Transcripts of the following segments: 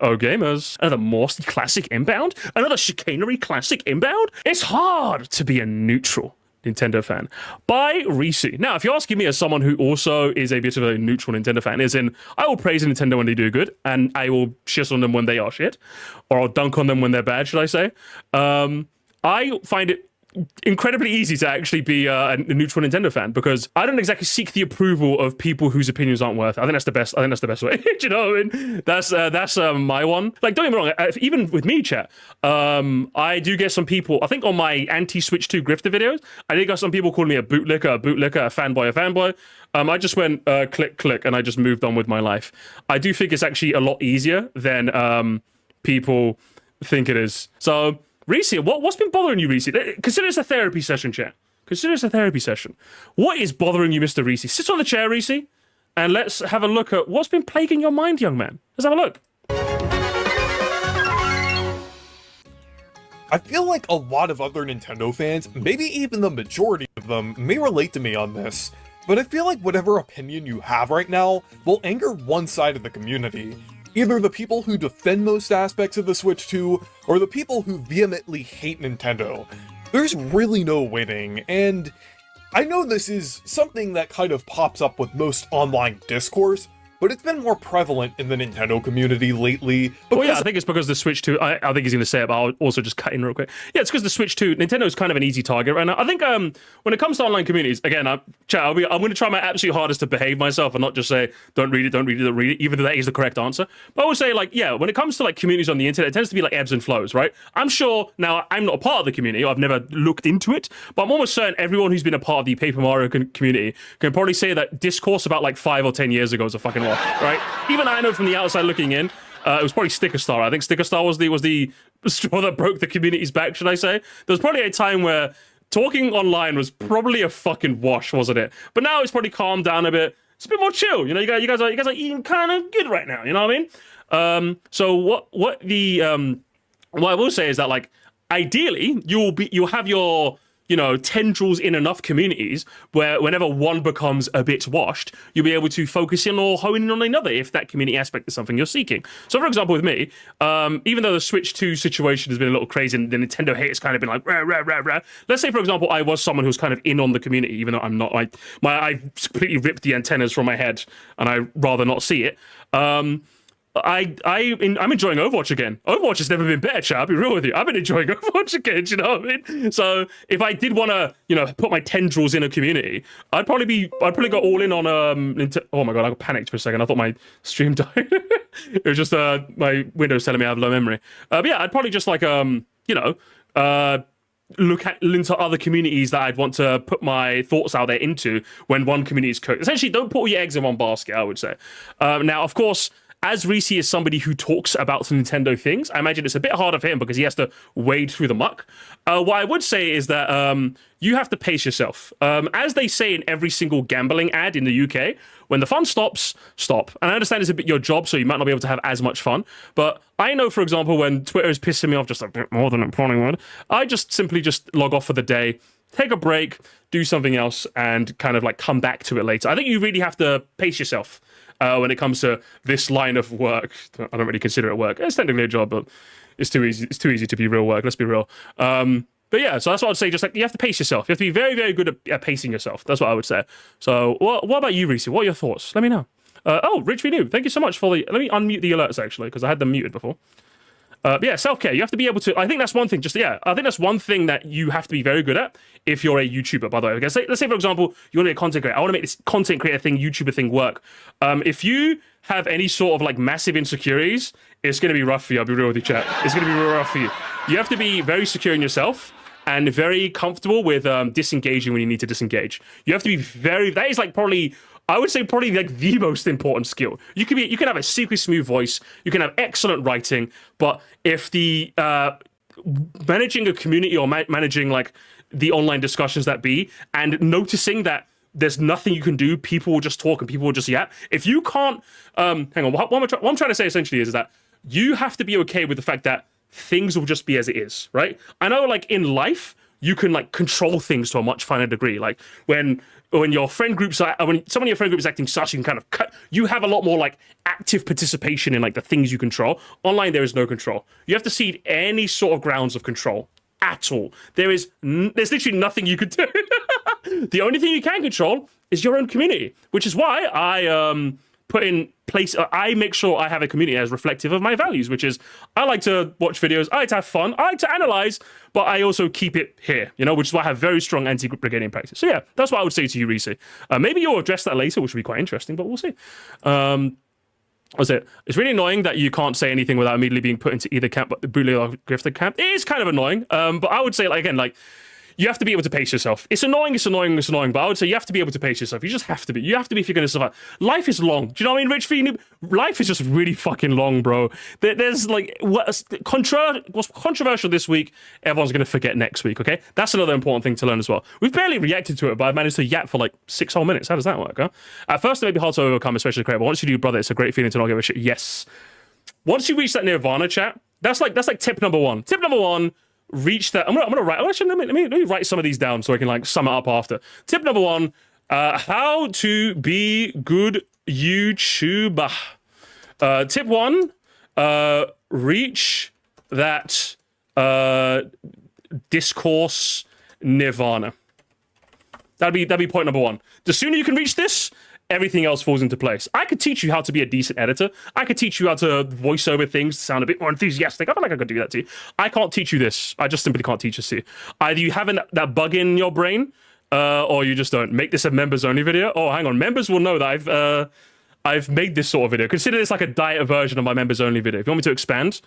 Oh, gamers. Another Moresty classic inbound? Another chicanery classic inbound? It's hard to be a neutral Nintendo fan. By Reese. Now, if you're asking me as someone who also is a bit of a neutral Nintendo fan, as in, I will praise Nintendo when they do good, and I will shit on them when they are shit, or I'll dunk on them when they're bad, should I say. I find it incredibly easy to actually be a neutral Nintendo fan, because I don't exactly seek the approval of people whose opinions aren't worth it. I think that's the best. I think that's the best way. Do you know what I mean? That's my one. Like, don't get me wrong. Even with me, chat, I do get some people. I think on my anti-Switch 2 grifter videos, I did get some people calling me a bootlicker, a fanboy, a fanboy. I just went click, and I just moved on with my life. I do think it's actually a lot easier than people think it is. So, Reese, what's been bothering you, Reese? Consider this a therapy session, chat. Consider this a therapy session. What is bothering you, Mr. Reese? Sit on the chair, Reese, and let's have a look at what's been plaguing your mind, young man. Let's have a look. I feel like a lot of other Nintendo fans, maybe even the majority of them, may relate to me on this, but I feel like whatever opinion you have right now will anger one side of the community. Either the people who defend most aspects of the Switch 2, or the people who vehemently hate Nintendo. There's really no winning, and I know this is something that kind of pops up with most online discourse, but it's been more prevalent in the Nintendo community lately. Well, yeah, I think it's because the Switch 2, I think he's going to say it, but I'll also just cut in real quick. Yeah, it's because the Switch 2, Nintendo's kind of an easy target right now. I think when it comes to online communities, again, I'm going to try my absolute hardest to behave myself and not just say, don't read it, even though that is the correct answer. But I would say, like, yeah, when it comes to, like, communities on the internet, it tends to be, like, ebbs and flows, right? I'm sure, now, I'm not a part of the community, I've never looked into it, but I'm almost certain everyone who's been a part of the Paper Mario community can probably say that discourse about, like, 5 or 10 years ago is a fucking wash, right? Even I know from the outside looking in, it was probably Sticker Star. I think Sticker Star was the straw that broke the community's back, should I say. There was probably a time where talking online was probably a fucking wash, wasn't it? But now it's probably calmed down a bit. It's a bit more chill. You know, you guys are eating kind of good right now. You know what I mean? So what I will say is that, like, ideally you'll have your, you know, tendrils in enough communities where whenever one becomes a bit washed, you'll be able to focus in or hone in on another if that community aspect is something you're seeking. So, for example, with me, even though the Switch 2 situation has been a little crazy and the Nintendo hate has kind of been like, rah, rah, rah, rah. Let's say, for example, I was someone who's kind of in on the community, even though I'm not. I completely ripped the antennas from my head and I'd rather not see it. I'm enjoying Overwatch again. Overwatch has never been better, chat. I'll be real with you. I've been enjoying Overwatch again, do you know what I mean? So if I did want to, you know, put my tendrils in a community, I'd probably go all in on oh my god, I got panicked for a second. I thought my stream died. It was just my Windows telling me I have low memory. But yeah, I'd probably just like you know, look into other communities that I'd want to put my thoughts out there into when one community is cooked. Essentially, don't put all your eggs in one basket, I would say. Now, of course, as Reese is somebody who talks about some Nintendo things, I imagine it's a bit harder for him because he has to wade through the muck. What I would say is that you have to pace yourself. As they say in every single gambling ad in the UK, when the fun stops, stop. And I understand it's a bit your job, so you might not be able to have as much fun. But I know, for example, when Twitter is pissing me off just a bit more than it probably would, I just simply just log off for the day, take a break, do something else, and kind of like come back to it later. I think you really have to pace yourself. When it comes to this line of work. I don't really consider it work. It's technically a job, but it's too easy. It's too easy to be real work. Let's be real. But yeah, so that's what I'd say. Just like, you have to pace yourself. You have to be very, very good at pacing yourself. That's what I would say. So what about you, Reese? What are your thoughts? Let me know. Oh, Rich V New, thank you so much for the. Let me unmute the alerts actually, because I had them muted before. Yeah, self-care. You have to be able to. I think that's one thing. I think that's one thing that you have to be very good at if you're a YouTuber. By the way, let's say for example, you want to be a content creator. I want to make this content creator thing, YouTuber thing work. If you have any sort of like massive insecurities, it's going to be rough for you. I'll be real with you, chat. It's going to be real rough for you. You have to be very secure in yourself and very comfortable with disengaging when you need to disengage. You have to be very. That is like probably. I would say probably like the most important skill. You can have a super smooth voice, you can have excellent writing, but if the managing a community or managing like the online discussions that be, and noticing that there's nothing you can do, people will just talk and people will just yap. If you can't, hang on, what I'm trying to say essentially is that you have to be okay with the fact that things will just be as it is, right? I know like in life, you can like control things to a much finer degree. Like when your friend groups are, when someone in your friend group is acting sus, you can kind of cut. You have a lot more like active participation in like the things you control. Online, there is no control. You have to cede any sort of grounds of control at all. There's literally nothing you could do. The only thing you can control is your own community, which is why I put in place. I make sure I have a community as reflective of my values, which is I like to watch videos, I like to have fun, I like to analyze, but I also keep it here, you know, which is why I have very strong anti-brigading practice. So yeah, that's what I would say to you, Reese. Maybe you'll address that later, which would be quite interesting, but we'll see. What's it? It's really annoying that you can't say anything without immediately being put into either camp, but the bully or grifter camp. It is kind of annoying, but I would say, like, again, like, you have to be able to pace yourself. It's annoying, but I would say you have to be able to pace yourself. You just have to be. You have to be if you're going to survive. Life is long. Do you know what I mean, Rich V? Life is just really fucking long, bro. There's like, what's controversial this week, everyone's going to forget next week, okay? That's another important thing to learn as well. We've barely reacted to it, but I've managed to yap for like 6 whole minutes. How does that work, huh? At first, it may be hard to overcome, especially credit, but once you do, brother, it's a great feeling to not give a shit. Yes. Once you reach that nirvana, chat, that's like tip number one. Tip number one, reach that. I'm gonna write. Actually, let me write some of these down so I can like sum it up after. Tip number one: how to be good YouTuber. Tip one: reach that discourse nirvana. That'd be point number one. The sooner you can reach this, everything else falls into place. I could teach you how to be a decent editor. I could teach you how to voice over things to sound a bit more enthusiastic. I feel like I could do that to you. I can't teach you this. I just simply can't teach this to you. Either you have that bug in your brain, or you just don't. Make this a members only video. Oh, hang on. Members will know that I've made this sort of video. Consider this like a diet version of my members only video. If you want me to expand,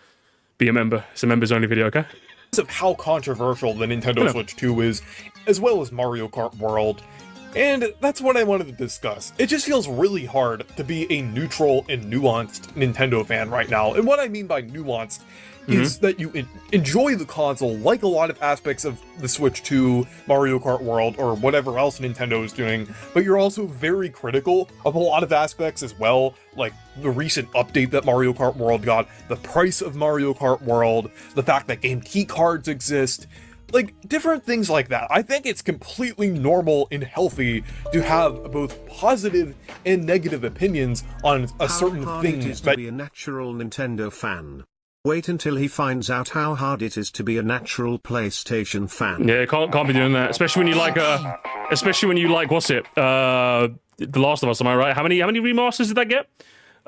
be a member. It's a members only video, okay? Of how controversial the Nintendo Switch 2 is, as well as Mario Kart World. And that's what I wanted to discuss. It just feels really hard to be a neutral and nuanced Nintendo fan right now. And what I mean by nuanced is that you enjoy the console, like a lot of aspects of the Switch 2, Mario Kart World, or whatever else Nintendo is doing, but you're also very critical of a lot of aspects as well, like the recent update that Mario Kart World got, the price of Mario Kart World, the fact that game key cards exist, like, different things like that. I think it's completely normal and healthy to have both positive and negative opinions on a certain thing. It is to be a natural Nintendo fan. Wait until he finds out how hard it is to be a natural PlayStation fan. Yeah, can't be doing that, especially when you like what's it? The Last of Us. Am I right? How many remasters did that get?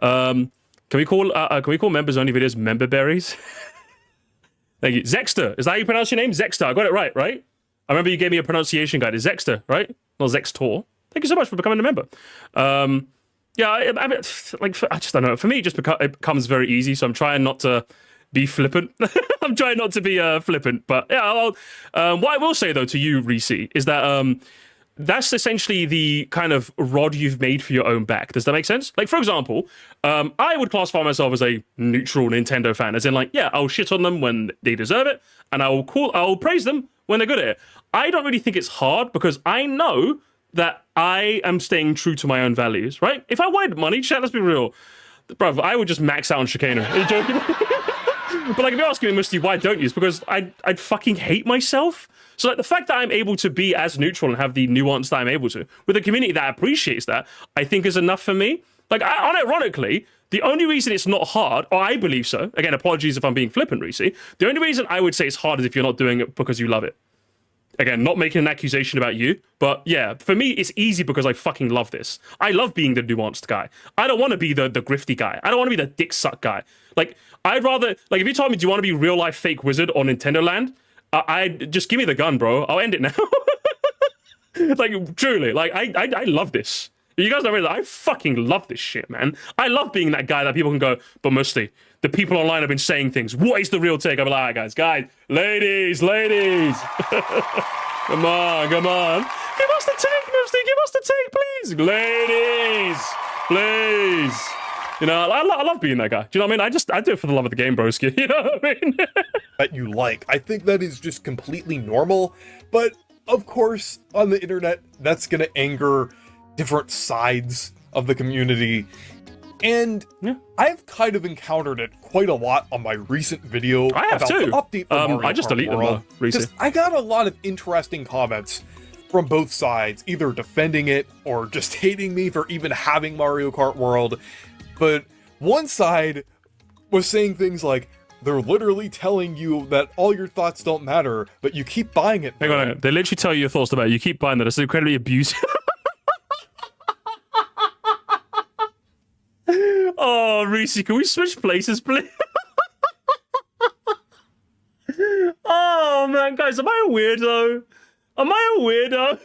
Can we call members only videos member berries? Thank you. Zexter. Is that how you pronounce your name? Zexter. I got it right? I remember you gave me a pronunciation guide. It's Zexter, right? Not Zextor. Thank you so much for becoming a member. Yeah, I mean, like, I just don't know. For me, it becomes very easy, so I'm trying not to be flippant. I'm trying not to be flippant. But yeah, what I will say, though, to you, Reese, is that that's essentially the kind of rod you've made for your own back. Does that make sense? Like, for example, I would classify myself as a neutral Nintendo fan, as in, like, yeah, I'll shit on them when they deserve it, and I'll praise them when they're good at it. I don't really think it's hard, because I know that I am staying true to my own values, right? If I wanted money, chat, let's be real, bro, I would just max out on Chicano. Are you joking? But, like, if you're asking me, Moresty, why don't you? It's because I'd fucking hate myself. So, like, the fact that I'm able to be as neutral and have the nuance that I'm able to, with a community that appreciates that, I think is enough for me. Like, unironically, the only reason it's not hard, or I believe so, again, apologies if I'm being flippant, Reese, the only reason I would say it's hard is if you're not doing it because you love it. Again, not making an accusation about you, but yeah, for me, it's easy because I fucking love this. I love being the nuanced guy. I don't want to be the grifty guy. I don't want to be the dick suck guy. Like, I'd rather, like, if you told me, do you want to be real life fake wizard on Nintendo Land? I'd just give me the gun, bro. I'll end it now. Like, truly, like, I love this. You guys don't realize, I fucking love this shit, man. I love being that guy that people can go, but Moresty, the people online have been saying things. What is the real take? I'm like, all right, guys, ladies. Come on. Give us the take, Moresty. Give us the take, please. Ladies, please. You know, I love being that guy. Do you know what I mean? I do it for the love of the game, broski. You know what I mean? That you like. I think that is just completely normal. But, of course, on the internet, that's gonna anger different sides of the community. And I've kind of encountered it quite a lot on my recent video I have about too. the update for Mario I just Kart deleted them World, though, recently. because I got a lot of interesting comments from both sides, either defending it or just hating me for even having Mario Kart World. But one side was saying things like, they're literally telling you that all your thoughts don't matter, but you keep buying it. Hang on. They literally tell you your thoughts about it. You keep buying that. It's incredibly abusive. Oh, Reese, can we switch places, please? Oh, man, guys, am I a weirdo? Am I a weirdo?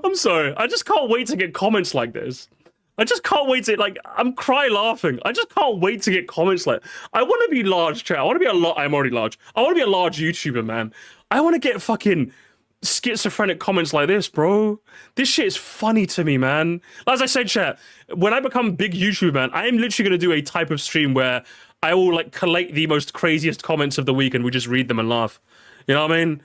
I'm sorry. I just can't wait to get comments like this. I just can't wait to, like, I'm cry laughing. I just can't wait to get comments like, I want to be large, chat. I want to be I'm already large. I want to be a large YouTuber, man. I want to get fucking schizophrenic comments like this, bro. This shit is funny to me, man. As I said, chat, when I become big YouTuber, man, I am literally going to do a type of stream where I will, like, collate the most craziest comments of the week and we just read them and laugh. You know what I mean?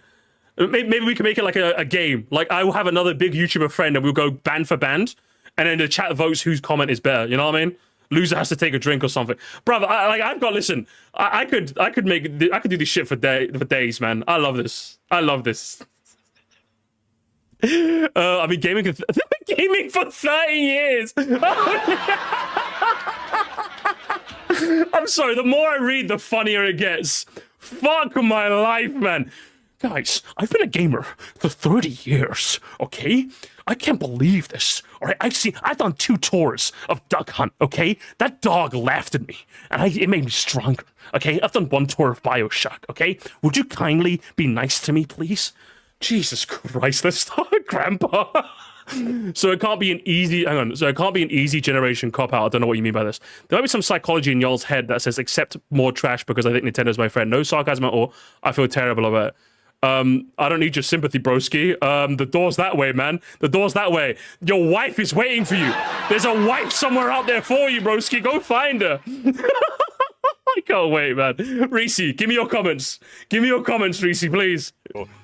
Maybe we can make it like a game. Like, I will have another big YouTuber friend and we'll go band for band. And then the chat votes whose comment is better. You know what I mean? Loser has to take a drink or something. Brother, I've got, listen, I could do this shit for days, man. I love this. I love this. I've been gaming for 30 years. I'm sorry, the more I read, the funnier it gets. Fuck my life, man. Guys, I've been a gamer for 30 years, okay? I can't believe this. All right, I've done 2 tours of Duck Hunt, okay? That dog laughed at me, and it made me stronger, okay? I've done 1 tour of BioShock, okay? Would you kindly be nice to me, please? Jesus Christ, let's start, Grandpa. So it can't be an easy, hang on, so it can't be an easy generation cop-out. I don't know what you mean by this. There might be some psychology in y'all's head that says, accept more trash because I think Nintendo's my friend. No sarcasm at all. I feel terrible about it. I don't need your sympathy, broski. The door's that way, man. The door's that way. Your wife is waiting for you. There's a wife somewhere out there for you, broski. Go find her. I can't wait, man. Reese, give me your comments. Give me your comments, Reese, please.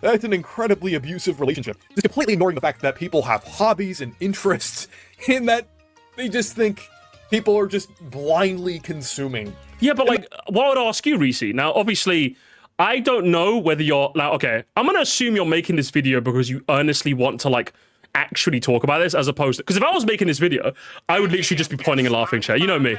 That's an incredibly abusive relationship. Just completely ignoring the fact that people have hobbies and interests, in that they just think people are just blindly consuming. Yeah, but like, what I would ask you, Reese, now, obviously, I don't know whether you're, like, okay, I'm going to assume you're making this video because you earnestly want to, like, actually talk about this, as opposed to, because if I was making this video, I would literally just be pointing and laughing, chat. You know me.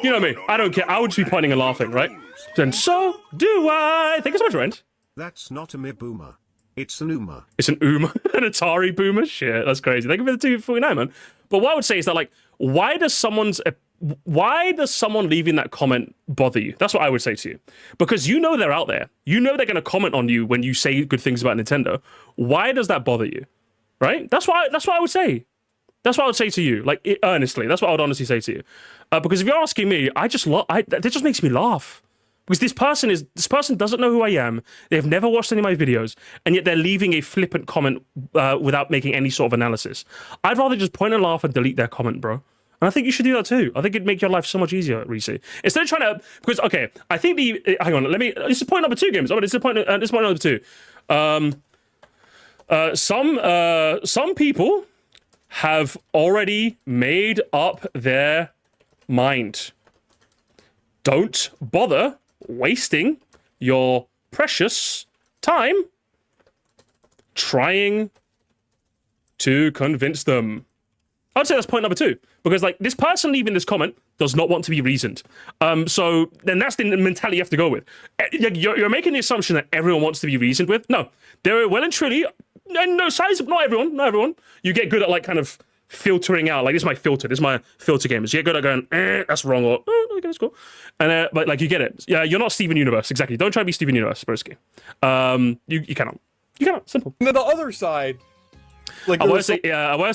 You know me. I don't care. I would just be pointing and laughing, right? And so do I. Thank you so much, Rent. That's not a me boomer. It's an Uma. It's an Uma, an Atari boomer. Shit, that's crazy. Thank you for the 249, man. But what I would say is that, like, why does someone leaving that comment bother you? That's what I would say to you. Because you know they're out there. You know they're going to comment on you when you say good things about Nintendo. Why does that bother you? Right? That's what I would say. That's what I would say to you. Like, earnestly. That's what I would honestly say to you. Because if you're asking me, that just makes me laugh. Because this person doesn't know who I am. They've never watched any of my videos, and yet they're leaving a flippant comment without making any sort of analysis. I'd rather just point and laugh and delete their comment, bro. And I think you should do that too. I think it'd make your life so much easier, Reese. Instead of trying to, because, okay, I think hang on, this is point number 2, games. This is point number 2. Some people have already made up their mind. Don't bother wasting your precious time trying to convince them. I'd say that's point number 2, because, like, this person leaving this comment does not want to be reasoned. So then that's the mentality you have to go with. You're making the assumption that everyone wants to be reasoned with. No, there are well and truly, not everyone. You get good at, like, kind of filtering out. Like, this is my filter. This is my filter gamers. You get good at going, that's wrong, or, okay, that's cool. And, but, like, you get it. Yeah, you're not Steven Universe. Exactly. Don't try to be Steven Universe, broski. You cannot. You cannot. Simple. And then the other side, like, at worst,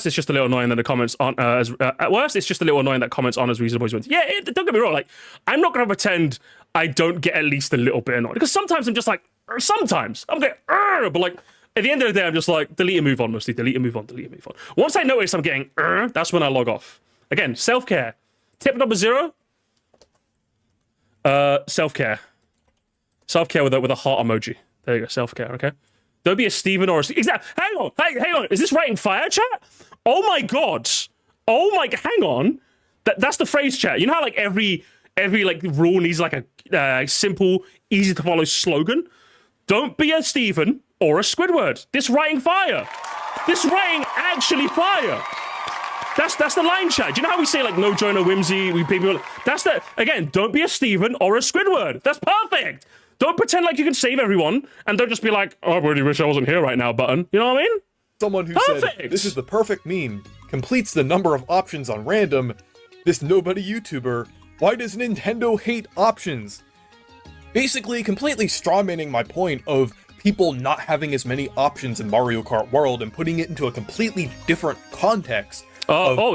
it's just a little annoying that the comments aren't at worst, it's just a little annoying that comments aren't as reasonable as you want. Yeah, don't get me wrong. Like, I'm not going to pretend I don't get at least a little bit annoyed, because sometimes I'm just like, sometimes I'm getting, but, like, at the end of the day, I'm just like, delete and move on, mostly. Delete and move on. Once I notice I'm getting, that's when I log off. Again, self-care. Tip number 0. Self-care. Self-care with a heart emoji. There you go, self-care, okay? Don't be a Steven or a... Exactly. Hang on. Is this writing fire, chat? Oh my god. Oh my, hang on. That's the phrase, chat. You know how like every like rule needs like a simple, easy to follow slogan? Don't be a Stephen or a Squidward. This writing fire. This writing actually fire. That's the line, chat. Do you know how we say like no joy, no whimsy? That's the, again, don't be a Stephen or a Squidward. That's perfect. Don't pretend like you can save everyone, and don't just be like, oh, I really wish I wasn't here right now button. You know what I mean? Someone who said, this is the perfect meme, completes the number of options on random. This nobody YouTuber, why does Nintendo hate options? Basically, completely strawmanning my point of people not having as many options in Mario Kart World and putting it into a completely different context.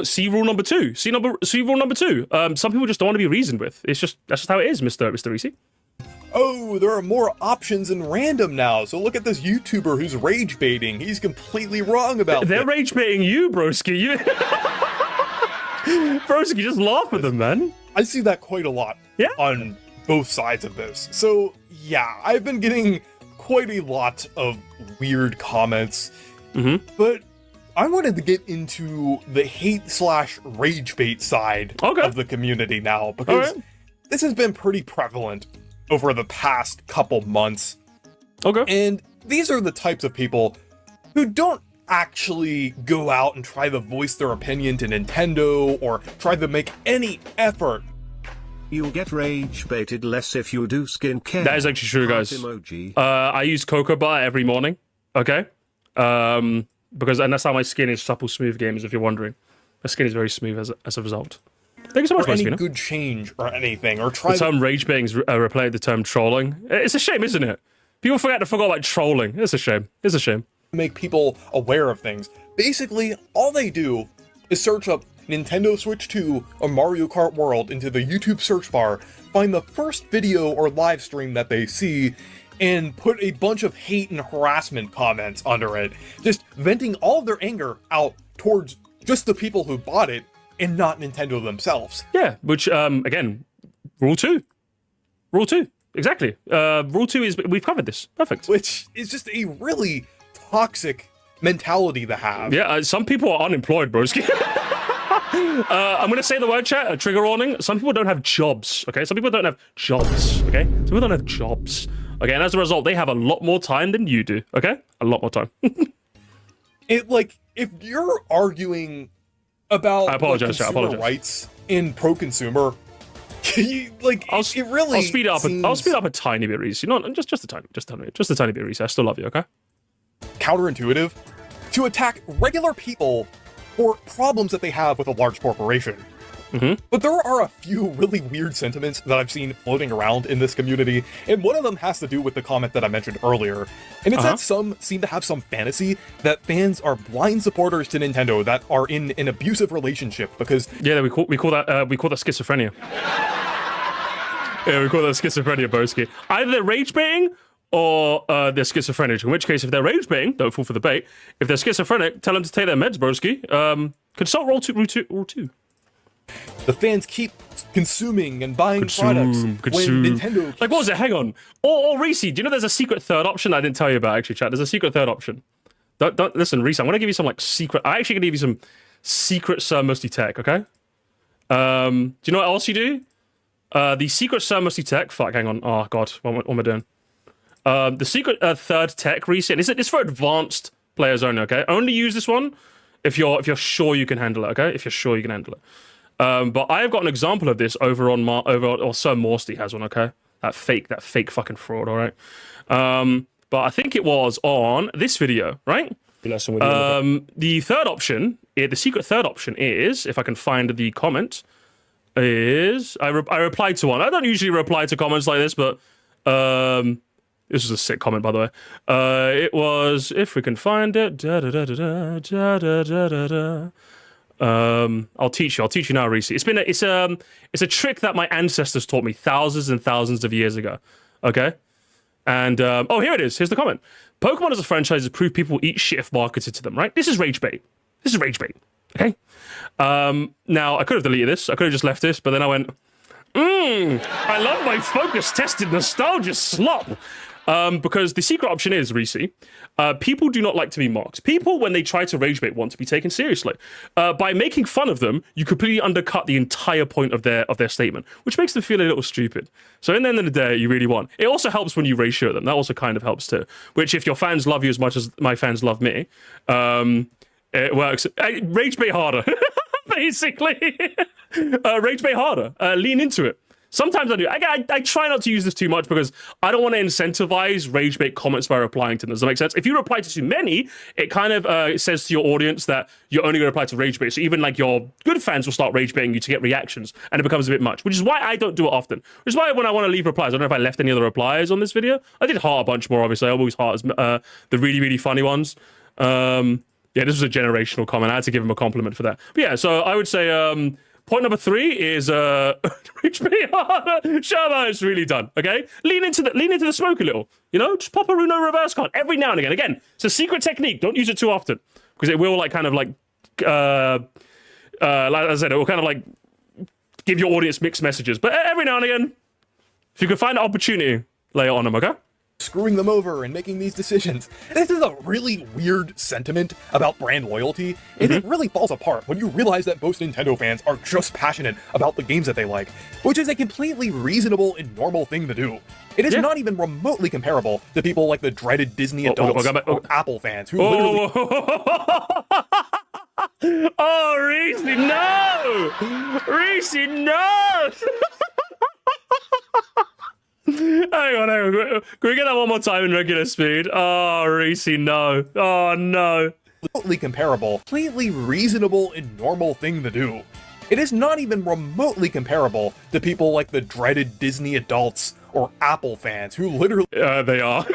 See rule number two. See rule number two. Some people just don't want to be reasoned with. That's just how it is, Mr. Reese. Oh, there are more options in random now. So look at this YouTuber who's rage baiting. He's completely wrong about They're rage baiting you, broski. Broski, just laugh at them, man. I see that quite a lot. Yeah. On both sides of this. So yeah, I've been getting quite a lot of weird comments. But I wanted to get into the hate/rage bait side of the community now, because this has been pretty prevalent over the past couple months. And these are the types of people who don't actually go out and try to voice their opinion to Nintendo or try to make any effort. You'll get rage baited less if you do skincare. That is actually true, guys. Emoji. I use cocoa butter every morning. Okay. And that's how my skin is supple, smooth, gamers, if you're wondering. My skin is very smooth as a result. Thank you so much, or any Moresty, good change or anything, or try the term rage baiting is replaced the term trolling. It's a shame, isn't it? People forgot about trolling. It's a shame. It's a shame. Make people aware of things. Basically, all they do is search up Nintendo Switch 2 or Mario Kart World into the YouTube search bar, find the first video or live stream that they see, and put a bunch of hate and harassment comments under it, just venting all of their anger out towards just the people who bought it and not Nintendo themselves. Yeah, which, again, rule 2. Rule 2, exactly. Rule 2 is, we've covered this. Perfect. Which is just a really toxic mentality to have. Yeah, some people are unemployed, broski. I'm going to say the word, chat, a trigger warning. Some people don't have jobs, okay? Some people don't have jobs, okay? Some people don't have jobs. Okay, and as a result, they have a lot more time than you do, okay? A lot more time. If you're arguing about I apologize, consumer rights in pro-consumer, I'll speed up a tiny bit, Reese. You know, just a tiny bit, Reese. I still love you, okay? Counterintuitive to attack regular people for problems that they have with a large corporation. But there are a few really weird sentiments that I've seen floating around in this community, and one of them has to do with the comment that I mentioned earlier. And it's that some seem to have some fantasy that fans are blind supporters to Nintendo that are in an abusive relationship because we call that schizophrenia. Yeah, we call that schizophrenia, Boski. Either they're rage baiting or they're schizophrenic. In which case, if they're rage baiting, don't fall for the bait. If they're schizophrenic, tell them to take their meds, Broski. Consult rule two. The fans keep consuming and buying products when Nintendo keeps... Like, what was it? Hang on. Or Reese, do you know there's a secret third option I didn't tell you about, actually, chat? There's a secret third option. Don't listen, Reese, I'm going to give you some, secret... I'm actually going to give you some secret Sir Musty tech, okay? Do you know what else you do? The secret Sir Musty tech... Fuck, hang on. Oh, God. What am I doing? The secret third tech, Reese, and it's for advanced players only, okay? Only use this one if you're sure you can handle it, okay? If you're sure you can handle it. But I have got an example of this over on Sir Moresty has one, okay? That fake fucking fraud, all right? But I think it was on this video, right? The third option, the secret third option is, if I can find the comment, is I replied to one. I don't usually reply to comments like this, but this was a sick comment, by the way. It was, if we can find it. I'll teach you now, Reese. It's a trick that my ancestors taught me thousands and thousands of years ago. Okay, and here it is. Here's the comment. Pokemon as a franchise has proved people eat shit if marketed to them. Right? This is rage bait. Okay. Now I could have deleted this. I could have just left this, but then I went, I love my focus tested nostalgia slop. Because the secret option is, Reese, people do not like to be mocked. People, when they try to rage bait, want to be taken seriously. By making fun of them, you completely undercut the entire point of their statement, which makes them feel a little stupid. So in the end of the day, you really want. It also helps when you ratio them. That also kind of helps too. Which, if your fans love you as much as my fans love me, it works. Rage bait harder, basically. Rage bait harder. Lean into it. Sometimes I do. I try not to use this too much because I don't want to incentivize rage bait comments by replying to them. Does that make sense? If you reply to too many, it kind of says to your audience that you're only going to reply to rage bait. So even like your good fans will start rage baiting you to get reactions, and it becomes a bit much. Which is why I don't do it often. Which is why when I want to leave replies, I don't know if I left any other replies on this video. I did heart a bunch more, obviously. I always heart the really, really funny ones. Yeah, this was a generational comment. I had to give him a compliment for that. But yeah, so I would say... point number 3 is reach me harder. Sherma, it's really done. Okay, lean into the smoke a little. You know, just pop a Runo reverse card every now and again. Again, it's a secret technique. Don't use it too often because it will like I said, it will kind of like give your audience mixed messages. But every now and again, if you can find an opportunity, lay it on them. Okay. Screwing them over and making these decisions. This is a really weird sentiment about brand loyalty, and it really falls apart when you realize that most Nintendo fans are just passionate about the games that they like, which is a completely reasonable and normal thing to do. It is not even remotely comparable to people like the dreaded Disney adults or Apple fans who literally... Oh, Reese, no! Reese, no! Hang on. Can we get that one more time in regular speed? Oh, Reese, no. Oh, no. Remotely comparable, completely reasonable and normal thing to do. It is not even remotely comparable to people like the dreaded Disney adults or Apple fans who literally... They are.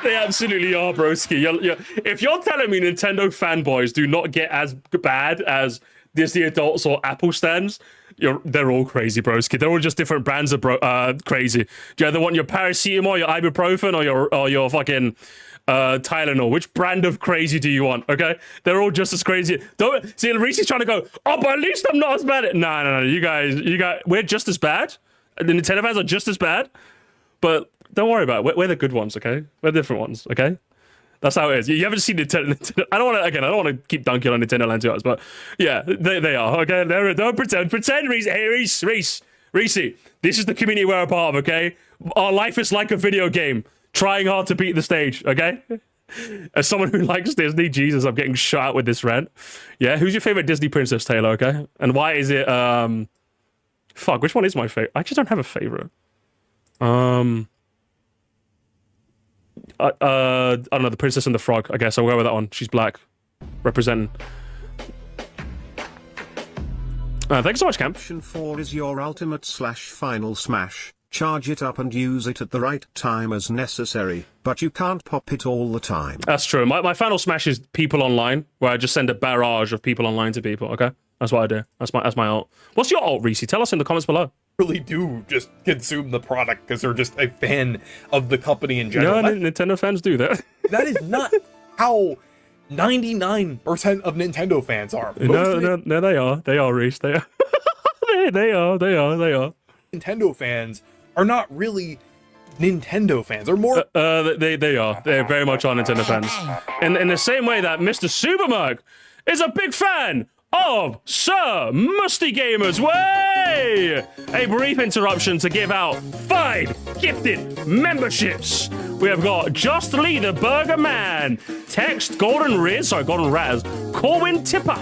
They absolutely are, broski. If you're telling me Nintendo fanboys do not get as bad as Disney adults or Apple stands, they're all crazy, broski. They're all just different brands of crazy. Do you either want your paracetamol, your ibuprofen, or your fucking Tylenol? Which brand of crazy do you want? Okay, they're all just as crazy. Don't see. Reese's trying to go. Oh, but at least I'm not as bad. No. You guys, we're just as bad. The Nintendo fans are just as bad. But don't worry about it. We're the good ones. Okay, we're different ones. Okay. That's how it is. You haven't seen Nintendo. I don't want to keep dunking on Nintendo Land 2 but yeah, they are. Okay, don't pretend. Reese. This is the community we're a part of. Okay, our life is like a video game, trying hard to beat the stage. Okay, as someone who likes Disney, Jesus, I'm getting shot out with this rant. Yeah, who's your favorite Disney princess, Taylor? Okay, and why is it? Fuck, which one is my favorite? I actually don't have a favorite. I don't know, the Princess and the Frog, I guess. I'll go with that one. She's black. Representing. Thanks so much, Camp. Option 4 is your ultimate / final smash. Charge it up and use it at the right time as necessary, but you can't pop it all the time. That's true. My final smash is people online, where I just send a barrage of people online to people, okay? That's what I do. That's my ult. What's your ult, Reese? Tell us in the comments below. Really do just consume the product because they're just a fan of the company in general. Yeah, Nintendo fans do that. That is not how 99% of Nintendo fans are. No, they are. They are, Reese. They are. They are. Nintendo fans are not really Nintendo fans. They're more... they are. They're very much are Nintendo fans. In the same way that Mr. Supermug is a big fan of Sir Musty Gamers. Way! A brief interruption to give out 5 gifted memberships. We have got Just Lee the Burger Man, Text Golden Raz, Corwin Tipper,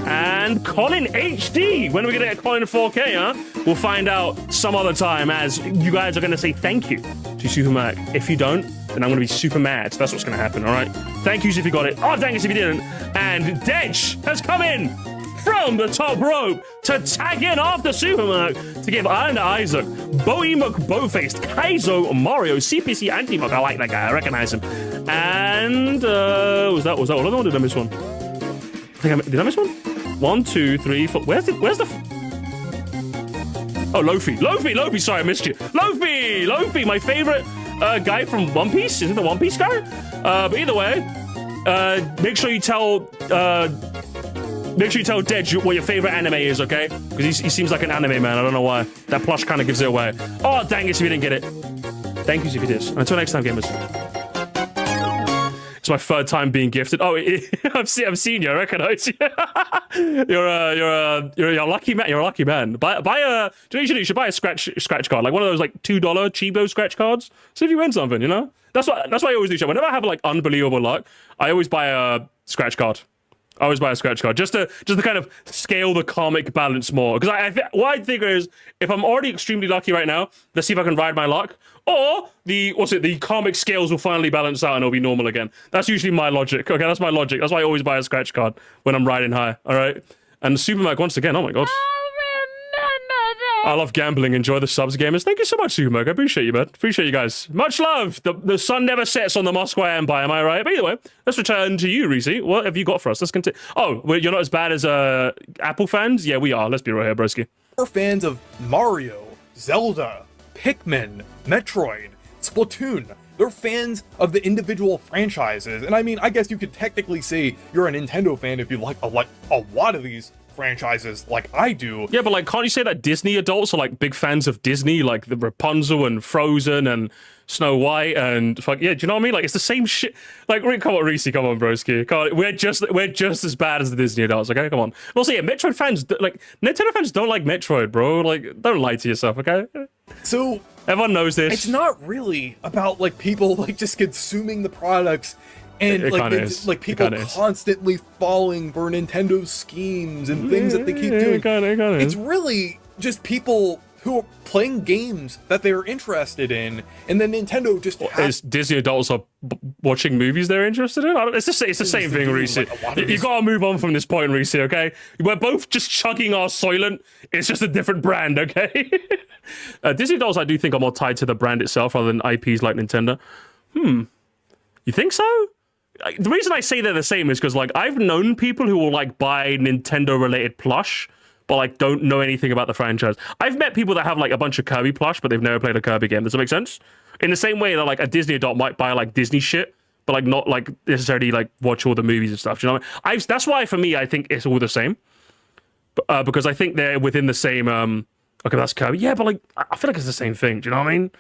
and Colin HD. When are we gonna get Colin 4K, huh? We'll find out some other time, as you guys are gonna say thank you to Supermac. If you don't, then I'm gonna be super mad. That's what's gonna happen, alright? Thank yous if you got it. Oh, dang it if you didn't. And Dedge has come in from the top rope to tag in after Supermark to give Iron Isaac, Bowie McBowfaced, Kaizo, Mario, CPC Anti-Muck. I like that guy, I recognize him. And was that all of them, or did I miss one? Did I miss one? 1, 2, 3, 4. Where's the Oh, Lofi, sorry, I missed you. Lofi, my favorite guy from One Piece. Is it the One Piece guy? But either way, make sure you tell Dedge what your favorite anime is, okay? Because he seems like an anime man. I don't know why. That plush kind of gives it away. Oh, dang it, if you didn't get it. Thank you if it is. Until next time, gamers. It's my third time being gifted. Oh, I've seen you. I recognize you. You're a lucky man. You're a lucky man. Buy a. Do you should buy a scratch card, like one of those like $2 cheapo scratch cards. See if you win something. You know. That's why I always do. Chat. Whenever I have like unbelievable luck, I always buy a scratch card. I always buy a scratch card just to kind of scale the karmic balance more. Because what I figure is if I'm already extremely lucky right now, let's see if I can ride my luck. Or the karmic scales will finally balance out and it'll be normal again. That's usually my logic. Okay, that's my logic. That's why I always buy a scratch card when I'm riding high. All right. And Super Mac once again. Oh my god. I love gambling. Enjoy the subs, gamers. Thank you so much, Super Mac. I appreciate you, man. Appreciate you guys. Much love. The sun never sets on the Moscow Empire. Am I right? But either way, let's return to you, Reese. What have you got for us? Let's continue. Oh, well, you're not as bad as Apple fans? Yeah, we are. Let's be real here, broski. We're fans of Mario, Zelda, Pikmin, Metroid, Splatoon. They're fans of the individual franchises. And I mean, I guess you could technically say you're a Nintendo fan if you like a lot of these franchises like I do. Yeah, but like, can't you say that Disney adults are like big fans of Disney, like the Rapunzel and Frozen and Snow White and fuck yeah? Do you know what I mean? Like it's the same shit. Like, come on, Reese, come on, broski. Come on, we're just as bad as the Disney adults. Okay, come on. Also, yeah, Metroid fans like Nintendo fans don't like Metroid, bro. Like, don't lie to yourself, okay? So everyone knows this. It's not really about like people like just consuming the products. And like people constantly falling for Nintendo's schemes and things that they keep doing. It's really just people who are playing games that they're interested in, and then Nintendo just has... Disney adults are watching movies they're interested in? It's the same thing, Reese. You gotta move on from this point, Reese, okay? We're both just chugging our Soylent. It's just a different brand, okay? Disney adults, I do think, are more tied to the brand itself rather than IPs like Nintendo. You think so? The reason I say they're the same is because, like, I've known people who will, like, buy Nintendo-related plush, but, like, don't know anything about the franchise. I've met people that have, like, a bunch of Kirby plush, but they've never played a Kirby game. Does that make sense? In the same way that, like, a Disney adult might buy, like, Disney shit, but, like, not, like, necessarily, like, watch all the movies and stuff. Do you know what I mean? That's why, for me, I think it's all the same. Because I think they're within the same, okay, that's Kirby. Yeah, but, like, I feel like it's the same thing. Do you know what I mean?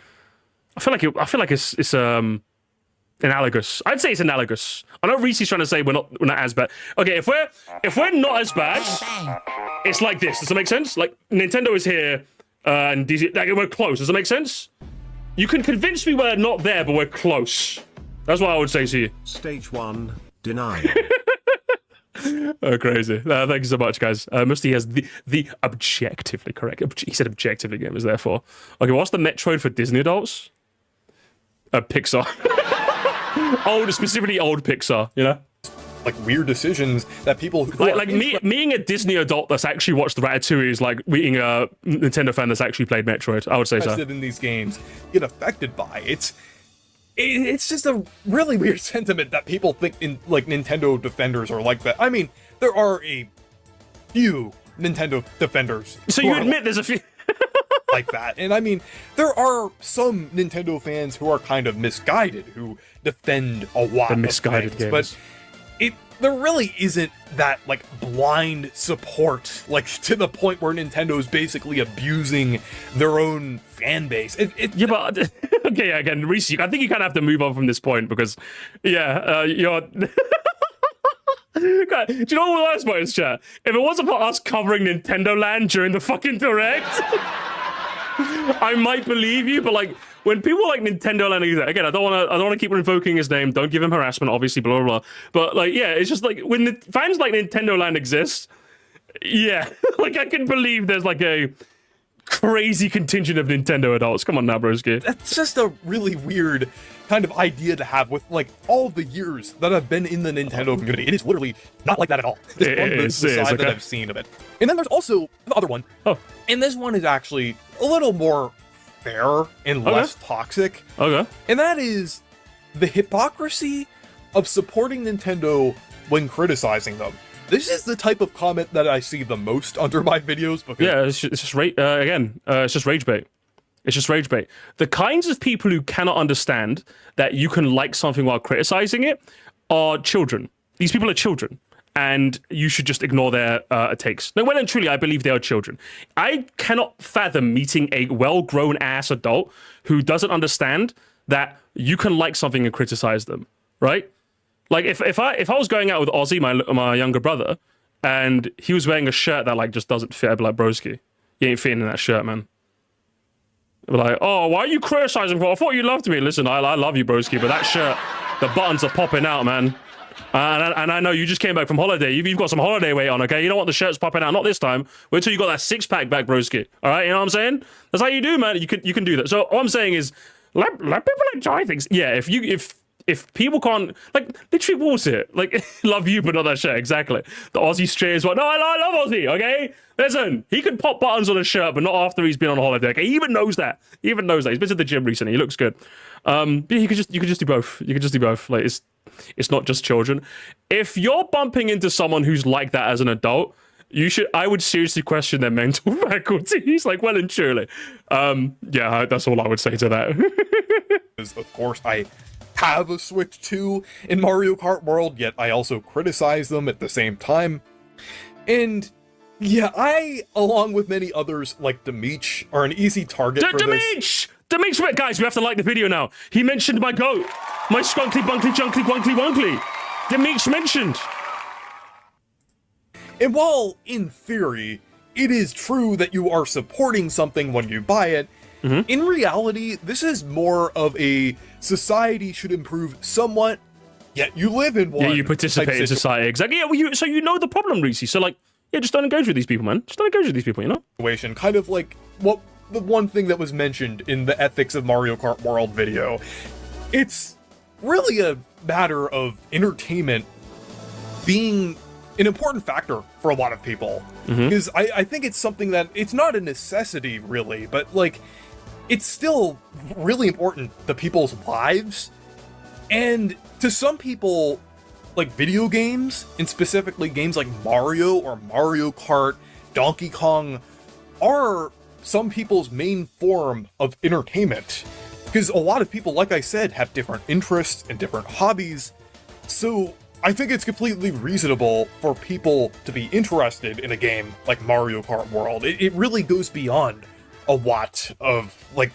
I feel like it's analogous. I'd say it's analogous. I know Reese's trying to say we're not as bad. Okay, if we're not as bad, it's like this. Does that make sense? Like Nintendo is here, and DC, like, we're close. Does that make sense? You can convince me we're not there, but we're close. That's what I would say to you. Stage 1, denial. Oh, crazy. Thank you so much, guys. Musty has the objectively correct. He said objectively gamers, therefore. Okay, what's the Metroid for Disney adults? Pixar. Specifically old Pixar, you know? Like weird decisions that people who me being a Disney adult that's actually watched the Ratatouille is like being a Nintendo fan that's actually played Metroid. I would say so. In these games, get affected by it's just a really weird sentiment that people think in like Nintendo defenders are like that. I mean, there are a few Nintendo defenders. So you admit there's a few. Like that. And I mean, there are some Nintendo fans who are kind of misguided, who defend a lot of misguided things, games. But there really isn't that like blind support, like to the point where Nintendo is basically abusing their own fan base. Yeah, but okay, again, Reese, I think you kind of have to move on from this point because, yeah, you're. God, do you know what the last point is, chat? If it wasn't for us covering Nintendo Land during the fucking Direct, I might believe you, but like when people like Nintendo Land, again, I don't want to keep invoking his name. Don't give him harassment, obviously, blah blah blah. But like, yeah, it's just like when the fans like Nintendo Land exist, yeah, like I can believe there's like a crazy contingent of Nintendo adults. Come on now, broski. That's just a really weird kind of idea to have with like all the years that I've been in the Nintendo community. It is literally not like that at all. This one is the side that I've seen of it. And then there's also the other one. Oh. And this one is actually a little more fair and less toxic. Okay. And that is the hypocrisy of supporting Nintendo when criticizing them. This is the type of comment that I see the most under my videos. Because yeah, it's just it's just rage bait. It's just rage bait. The kinds of people who cannot understand that you can like something while criticizing it are children. These people are children. and you should just ignore their takes. No, well and truly, I believe they are children. I cannot fathom meeting a well-grown ass adult who doesn't understand that you can like something and criticize them, right? Like if I was going out with Ozzy, my younger brother, and he was wearing a shirt that like just doesn't fit, I'd be like, broski, you ain't fitting in that shirt, man. I'd be like, oh, why are you criticizing for? I thought you loved me. Listen, I love you, broski, but that shirt, the buttons are popping out, man. And I know you just came back from holiday. You've got some holiday weight on, okay? You don't want the shirts popping out. Not this time. Wait till you got that six-pack back, broski. All right, you know what I'm saying? That's how you do, man. You can do that. So all I'm saying is, let people enjoy things. Yeah, if people can't, like, literally, what was it? Like, love you, but not that shirt. Exactly. The Aussie straight is what? No, I love Aussie, okay? Listen, he can pop buttons on a shirt, but not after he's been on holiday, okay? He even knows that. He's been to the gym recently. He looks good. But you could just do both. You could just do both. Like, it's not just children. If you're bumping into someone who's like that as an adult, I would seriously question their mental faculties, like, well and truly. Yeah, that's all I would say to that. Of course, I have a Switch 2 in Mario Kart World, yet I also criticize them at the same time. And yeah, I, along with many others like Demeech, are an easy target for this. Demeech, guys, we have to like the video now. He mentioned my goat. My skunkly, bunkly, junkly, gunkly, wonkly. Demeech mentioned. And while, in theory, it is true that you are supporting something when you buy it, in reality, this is more of a society should improve somewhat, yet you live in one. Yeah, you participate in society. Exactly. Yeah, well, so you know the problem, Reese. So, like, yeah, just don't engage with these people, man. Just don't engage with these people, you know? Situation, kind of like the one thing that was mentioned in the Ethics of Mario Kart World video. It's really a matter of entertainment being an important factor for a lot of people. Because I think it's something that, it's not a necessity, really, but, like, it's still really important to people's lives. And to some people, like, video games, and specifically games like Mario or Mario Kart, Donkey Kong, are some people's main form of entertainment. Because a lot of people, like I said, have different interests and different hobbies. So I think it's completely reasonable for people to be interested in a game like Mario Kart World. It really goes beyond a lot of, like,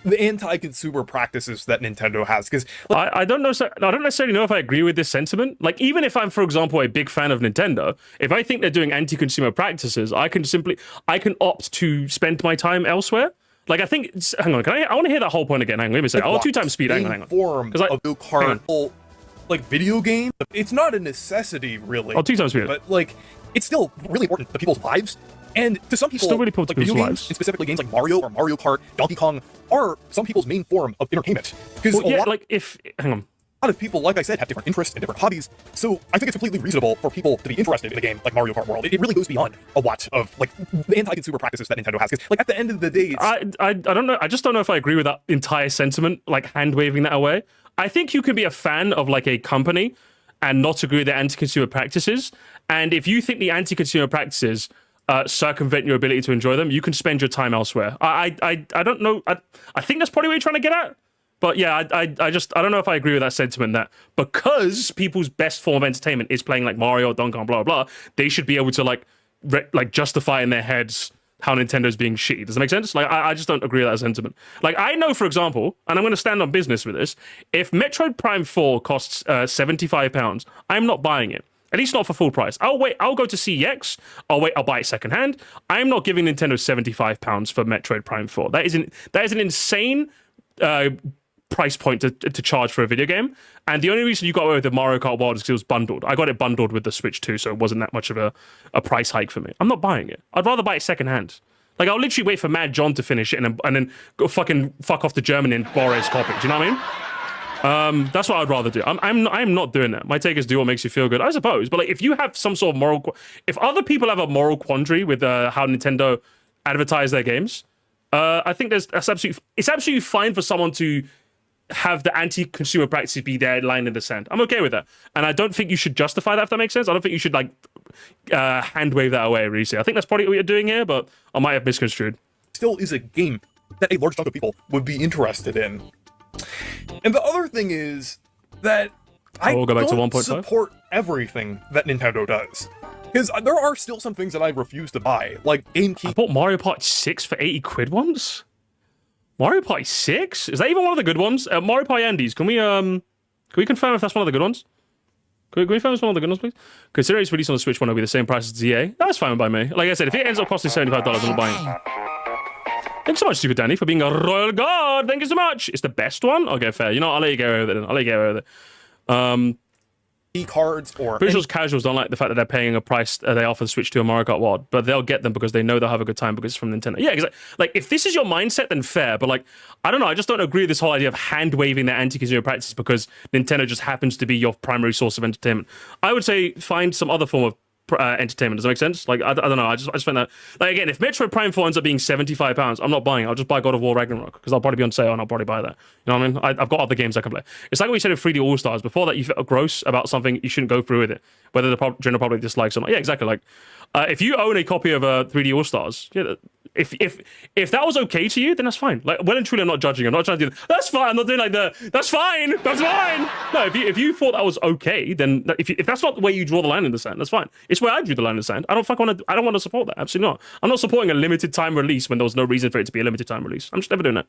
the anti-consumer practices that Nintendo has. Because I don't necessarily know if I agree with this sentiment. Like, even if I'm, for example, a big fan of Nintendo, if I think they're doing anti-consumer practices, I can opt to spend my time elsewhere. Like, I think, hang on, I want to hear that whole point again. Hang on, let me say, I'll 2x speed. Hang on. Form of Mario Kart, like, video game, it's not a necessity, really. I'll 2x speed. But, like, it's still really important to people's lives. And to some people, still really important like, to video people's games, lives. and specifically games like Mario or Mario Kart, Donkey Kong, are some people's main form of entertainment. Because Well, yeah, a lot of people, like I said, have different interests and different hobbies. So I think it's completely reasonable for people to be interested in a game like Mario Kart World. It really goes beyond a lot of, like, the anti-consumer practices that Nintendo has. Because, like, at the end of the day, it's... I don't know. I just don't know if I agree with that entire sentiment, like hand waving that away. I think you can be a fan of, like, a company and not agree with their anti-consumer practices. And if you think the anti-consumer practices circumvent your ability to enjoy them, you can spend your time elsewhere. I don't know. I think that's probably what you're trying to get at. But yeah, I don't know if I agree with that sentiment that because people's best form of entertainment is playing like Mario, Donkey Kong, blah, blah, blah, they should be able to like justify in their heads how Nintendo's being shitty. Does that make sense? Like, I just don't agree with that sentiment. Like, I know, for example, and I'm going to stand on business with this, if Metroid Prime 4 costs £75, I'm not buying it. At least not for full price. I'll go to CEX. I'll buy it secondhand. I'm not giving Nintendo £75 for Metroid Prime 4. That is an insane price point to charge for a video game. And the only reason you got away with the Mario Kart World is because it was bundled. I got it bundled with the Switch 2, so it wasn't that much of a price hike for me. I'm not buying it. I'd rather buy it secondhand. Like, I'll literally wait for Mad John to finish it and then go fuck off to Germany and borrow his copy. Do you know what I mean? That's what I'd rather do. I'm not doing that. My take is do what makes you feel good, I suppose. But like, if you have some sort of if other people have a moral quandary with how Nintendo advertise their games, I think it's absolutely fine for someone to have the anti-consumer practices be their line in the sand. I'm okay with that, and I don't think you should justify that. If that makes sense, I don't think you should like hand wave that away, Reese. I think that's probably what you're doing here, but I might have misconstrued. Still is a game that a large chunk of people would be interested in. And the other thing is that I will go back to don't 1.5. support everything that Nintendo does. Because there are still some things that I refuse to buy, like I GameKey. bought Mario Party 6 for 80 quid once. Mario Party 6? Is that even one of the good ones? Mario Party Andes, can we confirm if that's one of the good ones? Can we confirm it's one of the good ones, please? Considering it's released on the Switch one, it'll be the same price as EA. That's fine by me. Like I said, if it ends up costing $75, I'm not buying it. Thanks so much, Super Danny, for being a royal god. Thank you so much. It's the best one? Okay, fair. You know, I'll let you get away with it then. I'll let you get away with it. Cards or Pretty sure casuals don't like the fact that they're paying a price they offer the Switch to a Mario Kart World, but they'll get them because they know they'll have a good time because it's from Nintendo. Yeah, exactly. Like, if this is your mindset, then fair, but like, I don't know, I just don't agree with this whole idea of hand-waving their anti-consumer practices because Nintendo just happens to be your primary source of entertainment. I would say find some other form of entertainment. Does that make sense? Like, I don't know, I just find that, like, again, if Metroid Prime 4 ends up being £75, I'm not buying it. I'll just buy God of War Ragnarok because I'll probably be on sale and I'll probably buy that. You know what I mean? I've got other games I can play. It's like what we said in 3D All-Stars. Before that, you felt gross about something, you shouldn't go through with it, whether the general public dislikes or not. Yeah, exactly. Like, if you own a copy of 3D All-Stars, yeah, if that was okay to you, then that's fine. Like, well and truly, I'm not judging. I'm not trying to do that's fine. I'm not doing like that's fine. That's fine. No, if you thought that was okay, then if that's not the way you draw the line in the sand, that's fine. It's where I drew the line in the sand. I don't want to support that. Absolutely not. I'm not supporting a limited time release when there was no reason for it to be a limited time release. I'm just never doing that.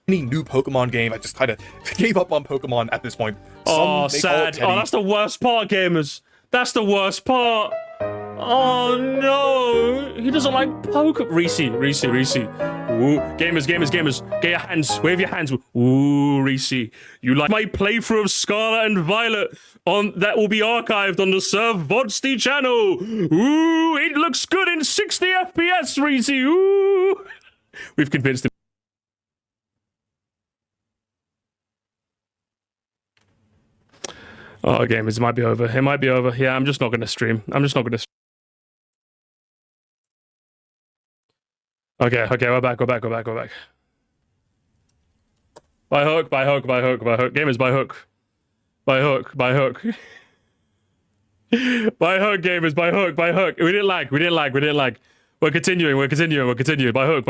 any new Pokemon game, I just kind of gave up on Pokemon at this point. Oh, sad. Oh, that's the worst part, gamers. That's the worst part. Oh no, he doesn't like Pokemon. Reese. Ooh, gamers, get your hands, wave your hands. Ooh, Reese, you like my playthrough of Scarlet and Violet that will be archived on the Serve Moresty channel. Ooh, it looks good in 60 FPS, Reese. Ooh, we've convinced him. Oh, gamers, it might be over. It might be over. Yeah, I'm just not going to stream. Okay, we're back. By hook. Gamers, by hook. By hook, gamers, by hook. We didn't lag. We're continuing. By hook.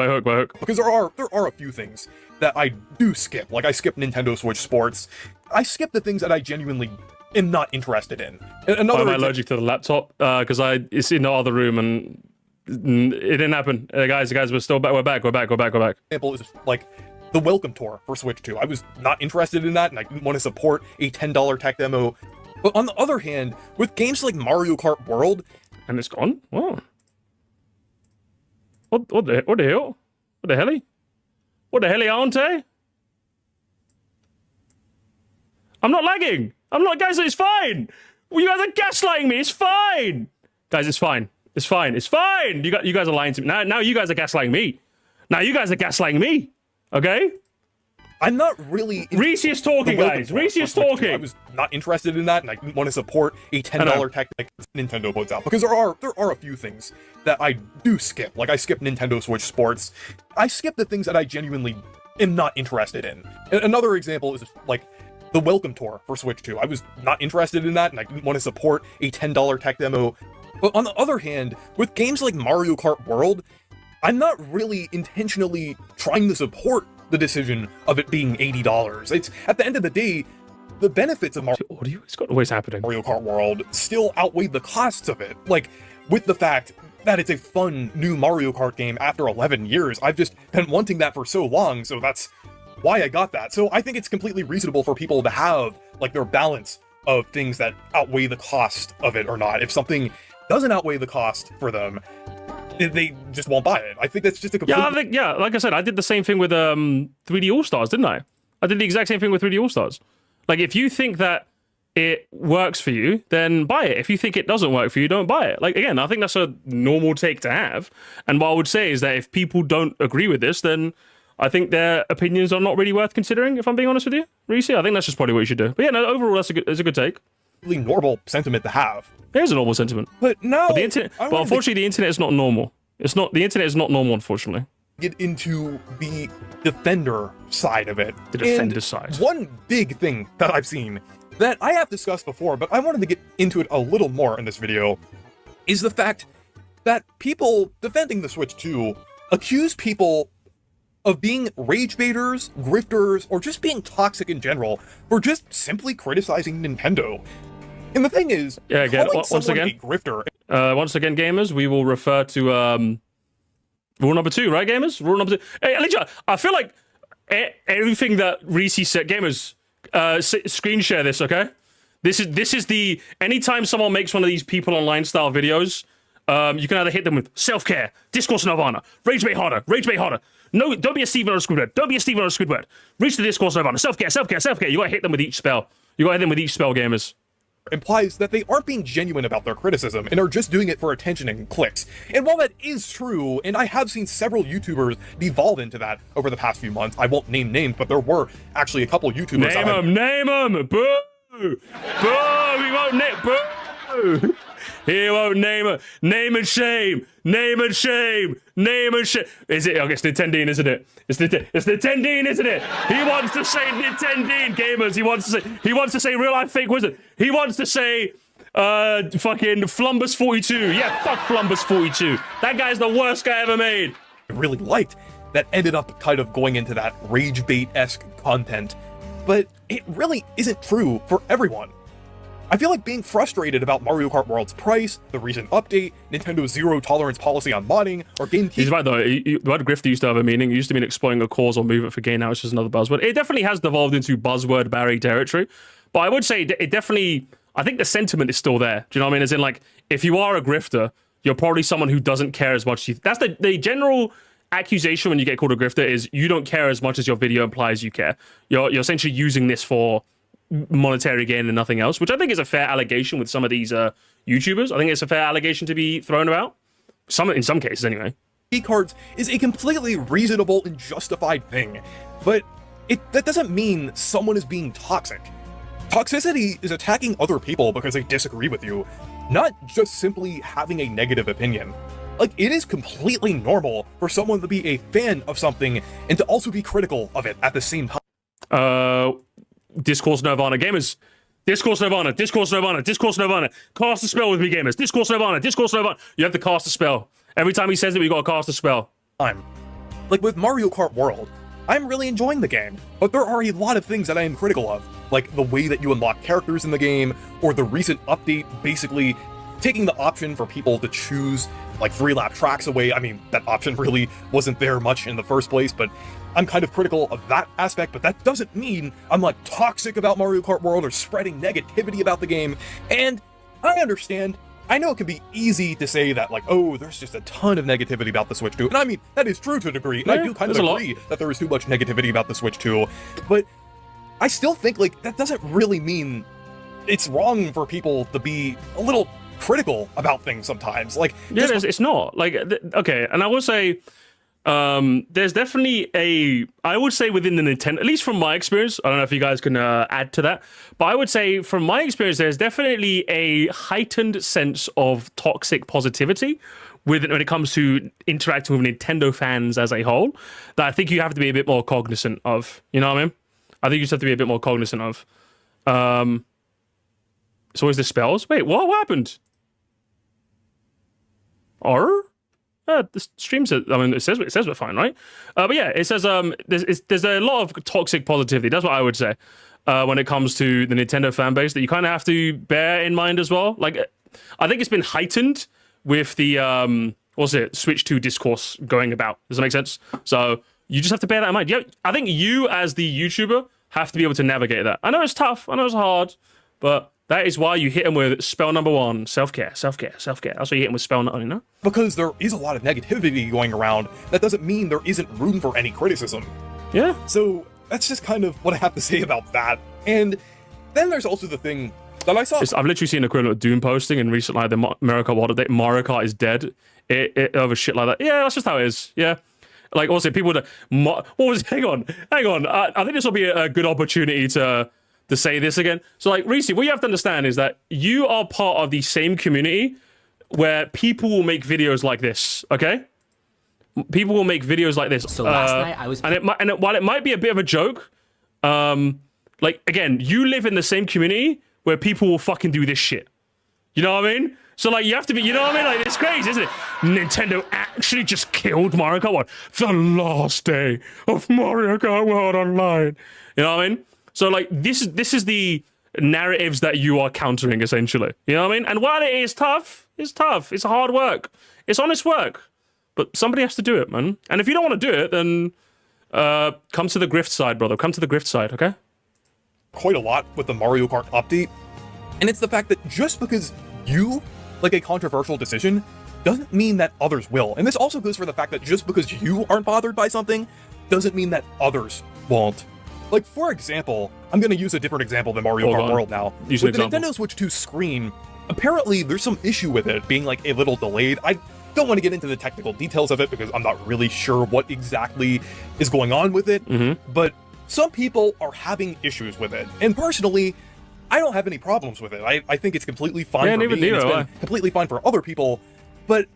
Because there are a few things that I do skip. Like, I skip Nintendo Switch Sports. I skip the things that I genuinely am not interested in. Why am I allergic to the laptop? Because it's in the other room and it didn't happen. Guys, we're still back. We're back. Example is like the Welcome Tour for Switch 2. I was not interested in that, and I didn't want to support a $10 tech demo. But on the other hand, with games like Mario Kart World, and it's gone. Wow. What the hell? What the hell, aren't I? I'm not lagging. I'm not, guys. It's fine. You guys are gaslighting me. It's fine, guys. It's fine. You guys are lying to me. Now you guys are gaslighting me. Okay? I'm not really... Reese is talking, guys. Reese is talking. I was not interested in that, and I didn't want to support a $10 tech that Nintendo puts out. Because there are a few things that I do skip. Like, I skip Nintendo Switch Sports. I skip the things that I genuinely am not interested in. Another example is, like, the Welcome Tour for Switch 2. I was not interested in that, and I didn't want to support a $10 tech demo. But on the other hand, with games like Mario Kart World, I'm not really intentionally trying to support the decision of it being $80. It's, at the end of the day, the benefits of Mario Kart World still outweigh the costs of it. Like, with the fact that it's a fun new Mario Kart game after 11 years, I've just been wanting that for so long, so that's why I got that. So I think it's completely reasonable for people to have, like, their balance of things that outweigh the cost of it or not. If something doesn't outweigh the cost for them, they just won't buy it. I think that's just a complete... Yeah, like I said, I did the same thing with 3D All-Stars, didn't I? I did the exact same thing with 3D All-Stars. Like, if you think that it works for you, then buy it. If you think it doesn't work for you, don't buy it. Like, again, I think that's a normal take to have. And what I would say is that if people don't agree with this, then I think their opinions are not really worth considering, if I'm being honest with you. Reese, I think that's just probably what you should do. But yeah, no, overall, that's a good take. Really normal sentiment to have. It is a normal sentiment. But no, but the internet, but unfortunately, the internet is not normal. The internet is not normal, unfortunately. Get into the defender side of it. The defender side. One big thing that I've seen that I have discussed before, but I wanted to get into it a little more in this video, is the fact that people defending the Switch 2 accuse people of being rage baiters, grifters, or just being toxic in general for just simply criticizing Nintendo. And the thing is, Yeah, again, calling once someone again, a grifter. Once again, gamers, we will refer to rule number 2, right, gamers? Rule number 2. Hey, legit, I feel like everything that Reese said, gamers, screen share this, okay? This is the anytime someone makes one of these people online style videos, you can either hit them with self-care, discourse nirvana, rage bait harder, rage bait harder. No, don't be a Steven or a Squidward. Don't be a Steven or a Squidward. Reach the discourse nirvana, self-care, self-care, self-care. You gotta hit them with each spell. You gotta hit them with each spell, gamers. Implies that they aren't being genuine about their criticism and are just doing it for attention and clicks. And while that is true, and I have seen several YouTubers devolve into that over the past few months, I won't name names, but there were actually a couple YouTubers. Name them! Boo! Boo! He won't name. Boo! He won't name it. Name and shame. Name and shame. Name and shame. Is it? Okay, it's Nintendine, isn't it? It's Nintendine, isn't it? He wants to say Nintendine, gamers. He wants to say real life fake wizard. He wants to say fucking Flumbus 42. Yeah, fuck Flumbus 42. That guy's the worst guy ever made. I really liked that ended up kind of going into that rage bait-esque content, but it really isn't true for everyone. I feel like being frustrated about Mario Kart World's price, the recent update, Nintendo's zero tolerance policy on modding, or game. He's right though. The word grifter used to have a meaning. It used to mean exploiting a cause or movement for gain. Now it's just another buzzword. It definitely has devolved into buzzword Barry territory. But I would say it definitely. I think the sentiment is still there. Do you know what I mean? As in, like, if you are a grifter, you're probably someone who doesn't care as much. That's the general accusation when you get called a grifter is you don't care as much as your video implies you care. You're essentially using this for monetary gain and nothing else, which I think is a fair allegation with some of these YouTubers. I think it's a fair allegation to be thrown about. In some cases, anyway. Cards is a completely reasonable and justified thing, but that doesn't mean someone is being toxic. Toxicity is attacking other people because they disagree with you, not just simply having a negative opinion. Like, it is completely normal for someone to be a fan of something and to also be critical of it at the same time. Discourse Nirvana gamers. Discourse Nirvana. Discourse Nirvana. Discourse Nirvana. Cast a spell with me, gamers. Discourse Nirvana. Discourse Nirvana. You have to cast a spell. Every time he says it, we gotta cast a spell. Like with Mario Kart World, I'm really enjoying the game, but there are a lot of things that I am critical of, like the way that you unlock characters in the game, or the recent update basically taking the option for people to choose like 3-lap tracks away. I mean, that option really wasn't there much in the first place, but I'm kind of critical of that aspect, but that doesn't mean I'm like toxic about Mario Kart World or spreading negativity about the game. And I understand, I know it can be easy to say that like, oh, there's just a ton of negativity about the Switch 2. And I mean, that is true to a degree, and I do kind of agree that there is too much negativity about the Switch 2, but I still think like that doesn't really mean it's wrong for people to be a little critical about things sometimes. Like, yeah, it's not like okay. And I will say, there's definitely I would say within the Nintendo, at least from my experience, I don't know if you guys can add to that, but I would say from my experience, there's definitely a heightened sense of toxic positivity when it comes to interacting with Nintendo fans as a whole, that I think you have to be a bit more cognizant of. You know what I mean? I think you just have to be a bit more cognizant of. It's always the spells. Wait, what happened? The stream says, I mean, it says we're fine, right? But yeah, it says there's a lot of toxic positivity. That's what I would say when it comes to the Nintendo fan base that you kind of have to bear in mind as well. Like, I think it's been heightened with the Switch 2 discourse going about. Does that make sense? So you just have to bear that in mind. Yeah, I think you as the YouTuber have to be able to navigate that. I know it's tough. I know it's hard, but that is why you hit him with spell number 1, self-care, self-care, self-care. That's why you hit him with spell number 1, you know? Because there is a lot of negativity going around, that doesn't mean there isn't room for any criticism. Yeah. So that's just kind of what I have to say about that. And then there's also the thing that I saw. I've literally seen equivalent of Doom posting in recent, like, the Mario Kart World update. Mario Kart is dead. It over shit like that. Yeah, that's just how it is. Yeah. Like, also, people would... Hang on. I think this will be a good opportunity to say this again. So, like, Reese, what you have to understand is that you are part of the same community where people will make videos like this, okay? People will make videos like this. So last night I was... While it might be a bit of a joke, like, again, you live in the same community where people will fucking do this shit. You know what I mean? So like you have to be, you know what I mean? Like it's crazy, isn't it? Nintendo actually just killed Mario Kart 1. The last day of Mario Kart World Online. You know what I mean? So like this is the narratives that you are countering essentially. You know what I mean? And while it is tough, it's tough. It's hard work. It's honest work. But somebody has to do it, man. And if you don't want to do it, then come to the grift side, brother. Come to the grift side, okay? Quite a lot with the Mario Kart update, and it's the fact that just because you like a controversial decision doesn't mean that others will. And this also goes for the fact that just because you aren't bothered by something doesn't mean that others won't. Like, for example, I'm going to use a different example than Mario Kart World now. Use an with the example. Nintendo Switch 2 screen, apparently there's some issue with it being like a little delayed. I don't want to get into the technical details of it because I'm not really sure what exactly is going on with it, but some people are having issues with it. And personally, I don't have any problems with it. I think it's completely fine for me, and it's been completely fine for other people, but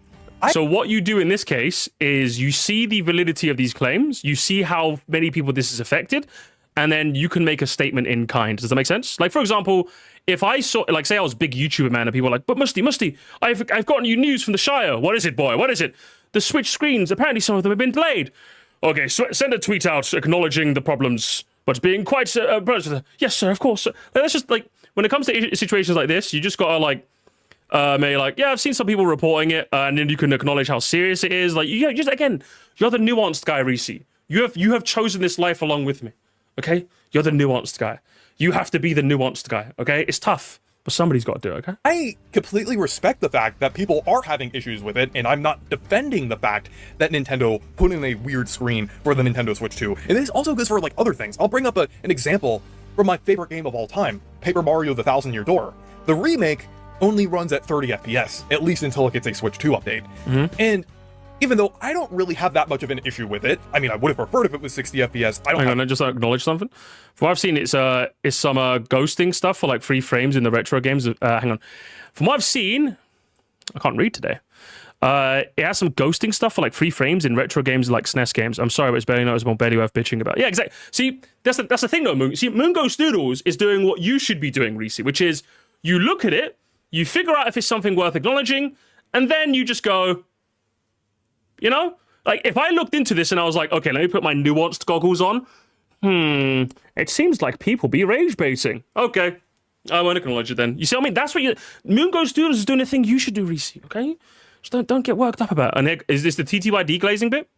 So what you do in this case is you see the validity of these claims, you see how many people this has affected, and then you can make a statement in kind. Does that make sense? Like, for example, if I saw, like, say I was a big YouTuber, man, and people were like, but Musty, I've gotten you news from the Shire. What is it, boy? What is it? The Switch screens, apparently some of them have been delayed. Okay, so send a tweet out acknowledging the problems, but being quite... yes, sir, of course. That's just, like, when it comes to situations like this, you just gotta, like, maybe like, yeah, I've seen some people reporting it, and then you can acknowledge how serious it is. Like, you just, again, you're the nuanced guy, Reese. You have chosen this life along with me, okay? You're the nuanced guy. You have to be the nuanced guy, okay? It's tough, but somebody's got to do it, okay? I completely respect the fact that people are having issues with it, and I'm not defending the fact that Nintendo put in a weird screen for the Nintendo Switch 2. And this also goes for, like, other things. I'll bring up an example from my favorite game of all time, Paper Mario: The Thousand Year Door. The remake only runs at 30 FPS, at least until it gets a Switch 2 update. And even though I don't really have that much of an issue with it, I mean, I would have preferred if it was 60 FPS. Hang on, just acknowledge something. From what I've seen, it's some ghosting stuff for like free frames in the retro games. Hang on. From what I've seen, I can't read today. It has some ghosting stuff for like free frames in retro games like SNES games. I'm sorry, but it's barely noticeable, barely worth bitching about. Yeah, exactly. See, that's the thing though, Moon. See, Moon Ghost Doodles is doing what you should be doing, Reese, which is you look at it, you figure out if it's something worth acknowledging, and then you just go, you know? Like, if I looked into this and I was like, okay, let me put my nuanced goggles on. It seems like people be rage baiting. Okay, I won't acknowledge it then. You see what I mean? That's what Moon Ghost Doodles is doing the thing you should do, Reese, okay? Just don't get worked up about it. And is this the TTY deglazing bit?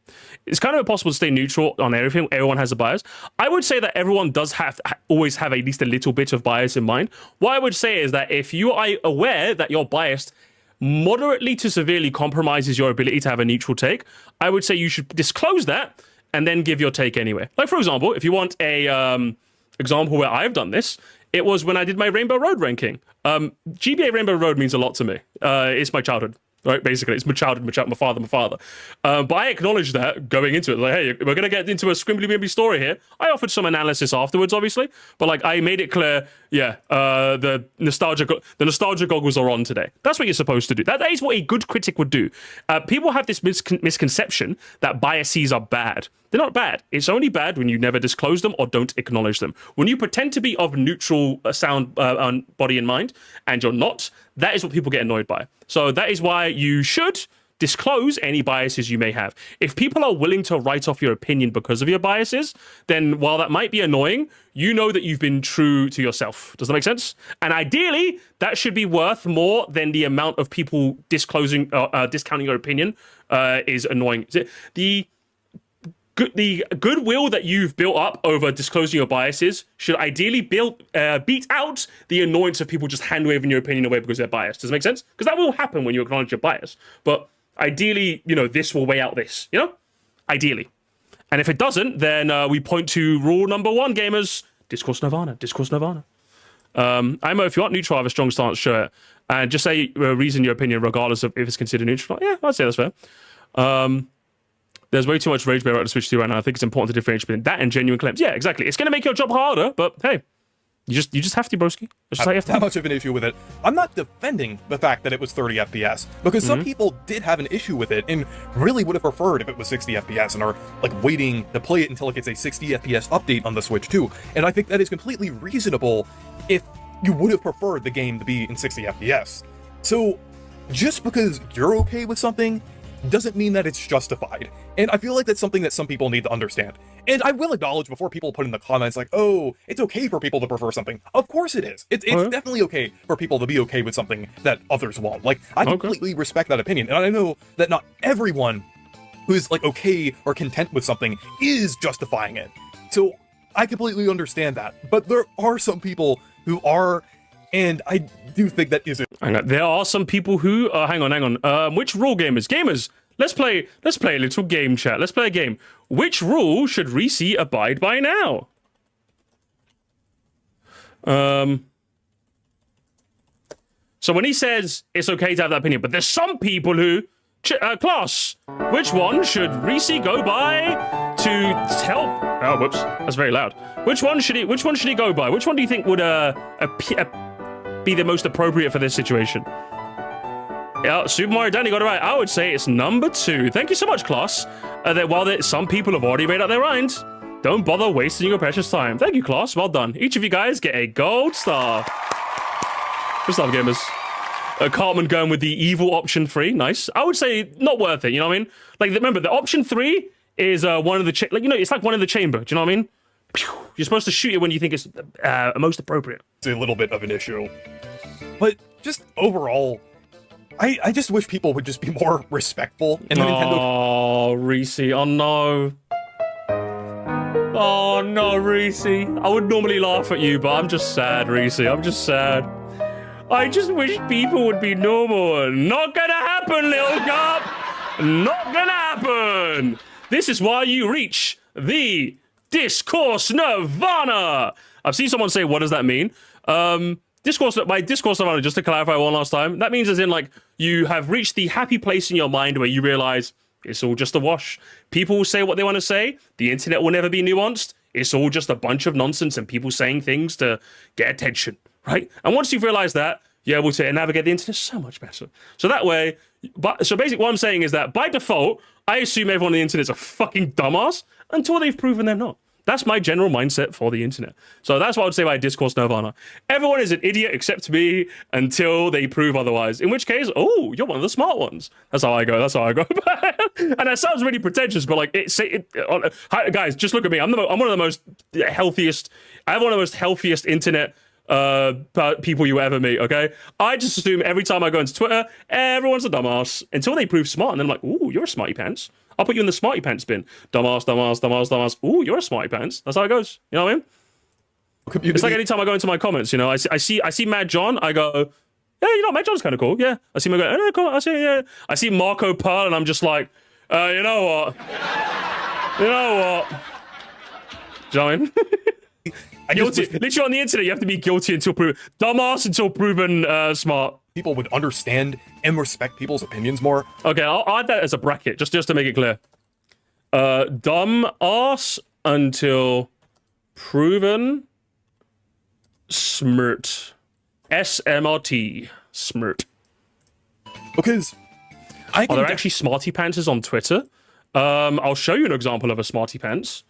It's kind of impossible to stay neutral on everything. Everyone has a bias. I would say that everyone does always have at least a little bit of bias in mind. What I would say is that if you are aware that you're biased moderately to severely compromises your ability to have a neutral take, I would say you should disclose that and then give your take anyway. Like, for example, if you want a example where I've done this, it was when I did my Rainbow Road ranking. GBA Rainbow Road means a lot to me. It's my childhood. Right, basically, it's my childhood, my father. But I acknowledged that going into it. Like, hey, we're going to get into a scrimbly-bimbly story here. I offered some analysis afterwards, obviously. But, like, I made it clear, yeah, the nostalgia goggles are on today. That's what you're supposed to do. That is what a good critic would do. People have this misconception that biases are bad. They're not bad. It's only bad when you never disclose them or don't acknowledge them. When you pretend to be of neutral sound body and mind, and you're not, that is what people get annoyed by. So that is why you should disclose any biases you may have. If people are willing to write off your opinion because of your biases, then while that might be annoying, you know that you've been true to yourself. Does that make sense? And ideally, that should be worth more than the amount of people discounting your opinion is annoying. The goodwill that you've built up over disclosing your biases should ideally beat out the annoyance of people just hand-waving your opinion away because they're biased. Does that make sense? Because that will happen when you acknowledge your bias. But ideally, this will weigh out this, Ideally. And if it doesn't, then we point to rule number 1, gamers. Discourse Nirvana. Imo, if you want neutral, have a strong stance, show it. And just say reason your opinion regardless of if it's considered neutral. Yeah, I'd say that's fair. There's way too much rage bait out to Switch 2 right now. I think it's important to differentiate between that and genuine claims. Yeah, exactly. It's going to make your job harder, but hey, you just have to, broski. That's just how you have to. That much of an issue with it. I'm not defending the fact that it was 30 FPS, because some people did have an issue with it and really would have preferred if it was 60 FPS and are like waiting to play it until it gets a 60 FPS update on the Switch 2. And I think that is completely reasonable if you would have preferred the game to be in 60 FPS. So just because you're okay with something doesn't mean that it's justified. And I feel like that's something that some people need to understand. And I will acknowledge before people put in the comments like, oh, it's okay for people to prefer something. Of course it is. It's definitely okay for people to be okay with something that others won't. Like, I completely respect that opinion. And I know that not everyone who's like okay or content with something is justifying it. So I completely understand that. But there are some people who are, and I do think that isn't. There are some people who hang on. Which rule, gamers? Let's play a little game, chat. Let's play a game. Which rule should Reese abide by now? So when he says it's okay to have that opinion, but there's some people who class, which one should Reese go by to help? Oh, whoops, that's very loud. Which one should he go by? Which one do you think would be the most appropriate for this situation? Yeah, Super Mario Danny got it right. I would say it's number 2. Thank you so much, class. While some people have already made up their minds, don't bother wasting your precious time. Thank you, class. Well done. Each of you guys get a gold star. Good stuff, gamers. Cartman going with the evil option 3. Nice. I would say not worth it. You know what I mean? Like, remember, the option 3 is one of the it's like one in the chamber. Do you know what I mean? You're supposed to shoot it when you think it's most appropriate. It's a little bit of an issue, but just overall, I just wish people would just be more respectful in the Nintendo. Oh, Reese. Oh, no. Oh, no, Reese. I would normally laugh at you, but I'm just sad, Reese. I'm just sad. I just wish people would be normal. Not gonna happen, little cop. Not gonna happen. This is why you reach the discourse nirvana. I've seen someone say, what does that mean? Discourse nirvana, just to clarify one last time, that means as in, like, you have reached the happy place in your mind where you realize it's all just a wash. People will say what they want to say. The internet will never be nuanced. It's all just a bunch of nonsense and people saying things to get attention, right? And once you've realized that, you're able to navigate the internet so much better. So that way, so basically what I'm saying is that by default, I assume everyone on the internet is a fucking dumbass until they've proven they're not. That's my general mindset for the internet. So that's what I would say by discourse nirvana. Everyone is an idiot except me until they prove otherwise. In which case, oh, you're one of the smart ones. That's how I go. And that sounds really pretentious, but like, guys, just look at me. I'm one of the most healthiest. I have one of the most healthiest internet people you ever meet. Okay, I just assume every time I go into Twitter, everyone's a dumbass until they prove smart, and then I'm like, ooh, you're a smarty pants. I'll put you in the smarty pants bin. Dumbass. Ooh, you're a smarty pants. That's how it goes. You know what I mean? Community. It's like anytime I go into my comments, you know, I see Mad John, I go, yeah, you know, Mad John's kind of cool. Yeah. I see him go, cool. I see Marco Pearl, and I'm just like, you know what? Do you know what I mean? Guilty. Literally on the internet, you have to be guilty until proven dumbass until proven smart. People would understand and respect people's opinions more. Okay, I'll add that as a bracket just to make it clear. Dumb ass until proven smirt. SMRT. Smirt. Because are there actually smarty pantses on Twitter? I'll show you an example of a smarty pants.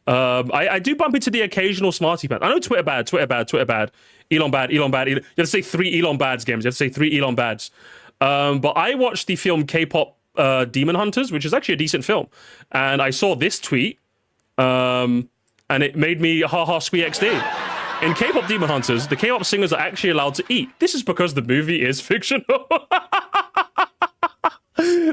I do bump into the occasional smarty pants. I know Twitter bad. Elon bad. You have to say 3 Elon bads games. You have to say 3 Elon bads. But I watched the film K-pop Demon Hunters, which is actually a decent film. And I saw this tweet, and it made me haha squee XD. In K-pop Demon Hunters, the K-pop singers are actually allowed to eat. This is because the movie is fictional.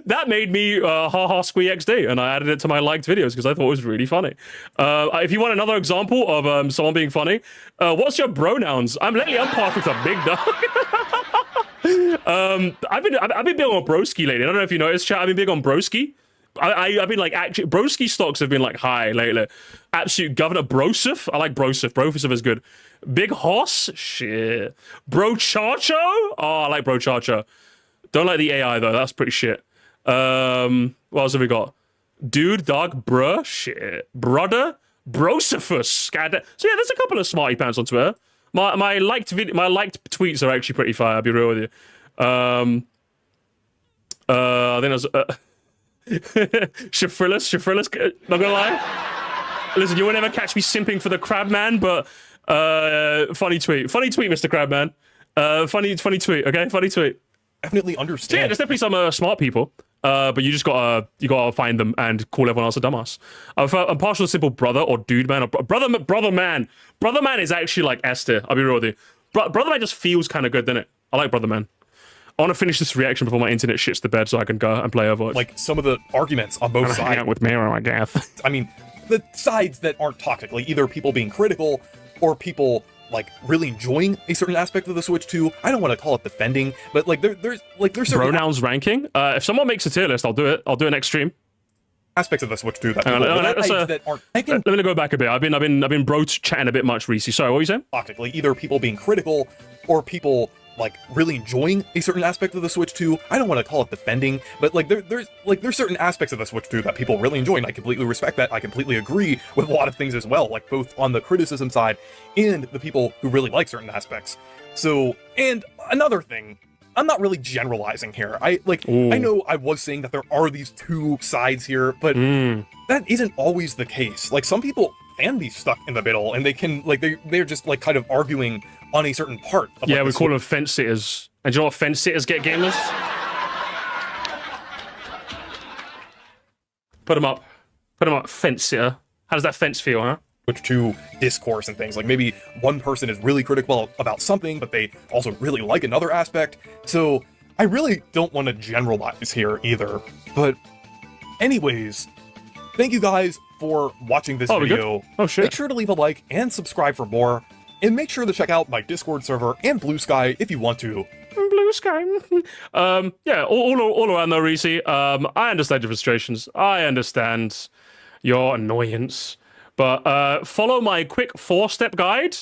That made me haha squee XD, and I added it to my liked videos because I thought it was really funny. If you want another example of someone being funny, what's your pronouns? I'm parked with a big dog. I've been big on broski lately. I don't know if you noticed, chat. I've been big on broski. I've been like, actually, broski stocks have been like high lately. Absolute governor Broseph. I like Broseph. Broseph is good. Big Hoss. Shit. Brochacho. Oh, I like Brochacho. Don't like the AI though. That's pretty shit. What else have we got? Dude, dog, bruh, shit, brother, Brocephus. So yeah, there's a couple of smarty pants on Twitter. My liked tweets are actually pretty fire. I'll be real with you. I think there's Shafrillis. Not gonna lie. Listen, you will never catch me simping for the crab man, but funny tweet, Mr. Crabman. Funny tweet, okay? Funny tweet. definitely So yeah, understand. there's definitely some smart people, but you just gotta find them and call everyone else a dumbass. I'm partial to simple brother or dude man or brother man. Brother man is actually like S tier. I'll be real with you. Brother man just feels kind of good, doesn't it? I like brother man. I want to finish this reaction before my internet shits the bed so I can go and play Overwatch. Like some of the arguments on both Hang out sides. with Miro, I guess. I mean, the sides that aren't toxic, like either people being critical or people like really enjoying a certain aspect of the Switch 2. I don't want to call it defending, but like there's certain Pronouns ranking. If someone makes a tier list, I'll do it. I'll do it next stream. aspects of the Switch 2 that, Hang on, people, let's, that aren't Let me go back a bit. I've been bro chatting a bit much, Reese. Sorry, what were you saying? toxic, like either people being critical or people like really enjoying a certain aspect of the Switch 2. I don't want to call it defending, but like there's certain aspects of the Switch 2 that people really enjoy, and I completely respect that. I completely agree with a lot of things as well, like both on the criticism side and the people who really like certain aspects. So, and another thing, I'm not really generalizing here. I know I was saying that there are these two sides here, but that isn't always the case. Like some people can be stuck in the middle, and they can they're just like kind of arguing on a certain part. Of, Yeah, like, we the call them fence sitters. And do you know what fence sitters get, gamers? Put them up. Put them up. Fence sitter. How does that fence feel, huh? Switch 2 discourse and things. Like maybe one person is really critical about something, but they also really like another aspect. So I really don't want to generalize here either. But anyways, thank you guys for watching this Oh, we good? video. Oh, shit. Make sure to leave a like and subscribe for more. And make sure to check out my Discord server and Blue Sky if you want to. Blue sky. Yeah, all around though, Reese. I understand your frustrations. I understand your annoyance. But follow my quick 4-step guide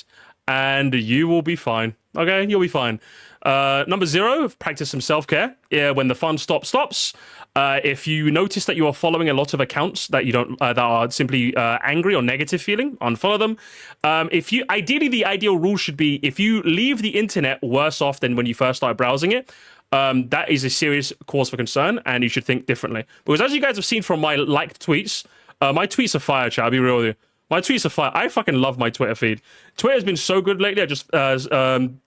and you will be fine. Okay, you'll be fine. Number 0, practice some self-care. Yeah, when the fun stops. If you notice that you are following a lot of accounts that you don't that are simply angry or negative feeling, unfollow them. Ideally, the ideal rule should be if you leave the internet worse off than when you first started browsing it, that is a serious cause for concern, and you should think differently. Because as you guys have seen from my liked tweets, my tweets are fire, chat. I'll be real with you. My tweets are fire. I fucking love my Twitter feed. Twitter has been so good lately. I just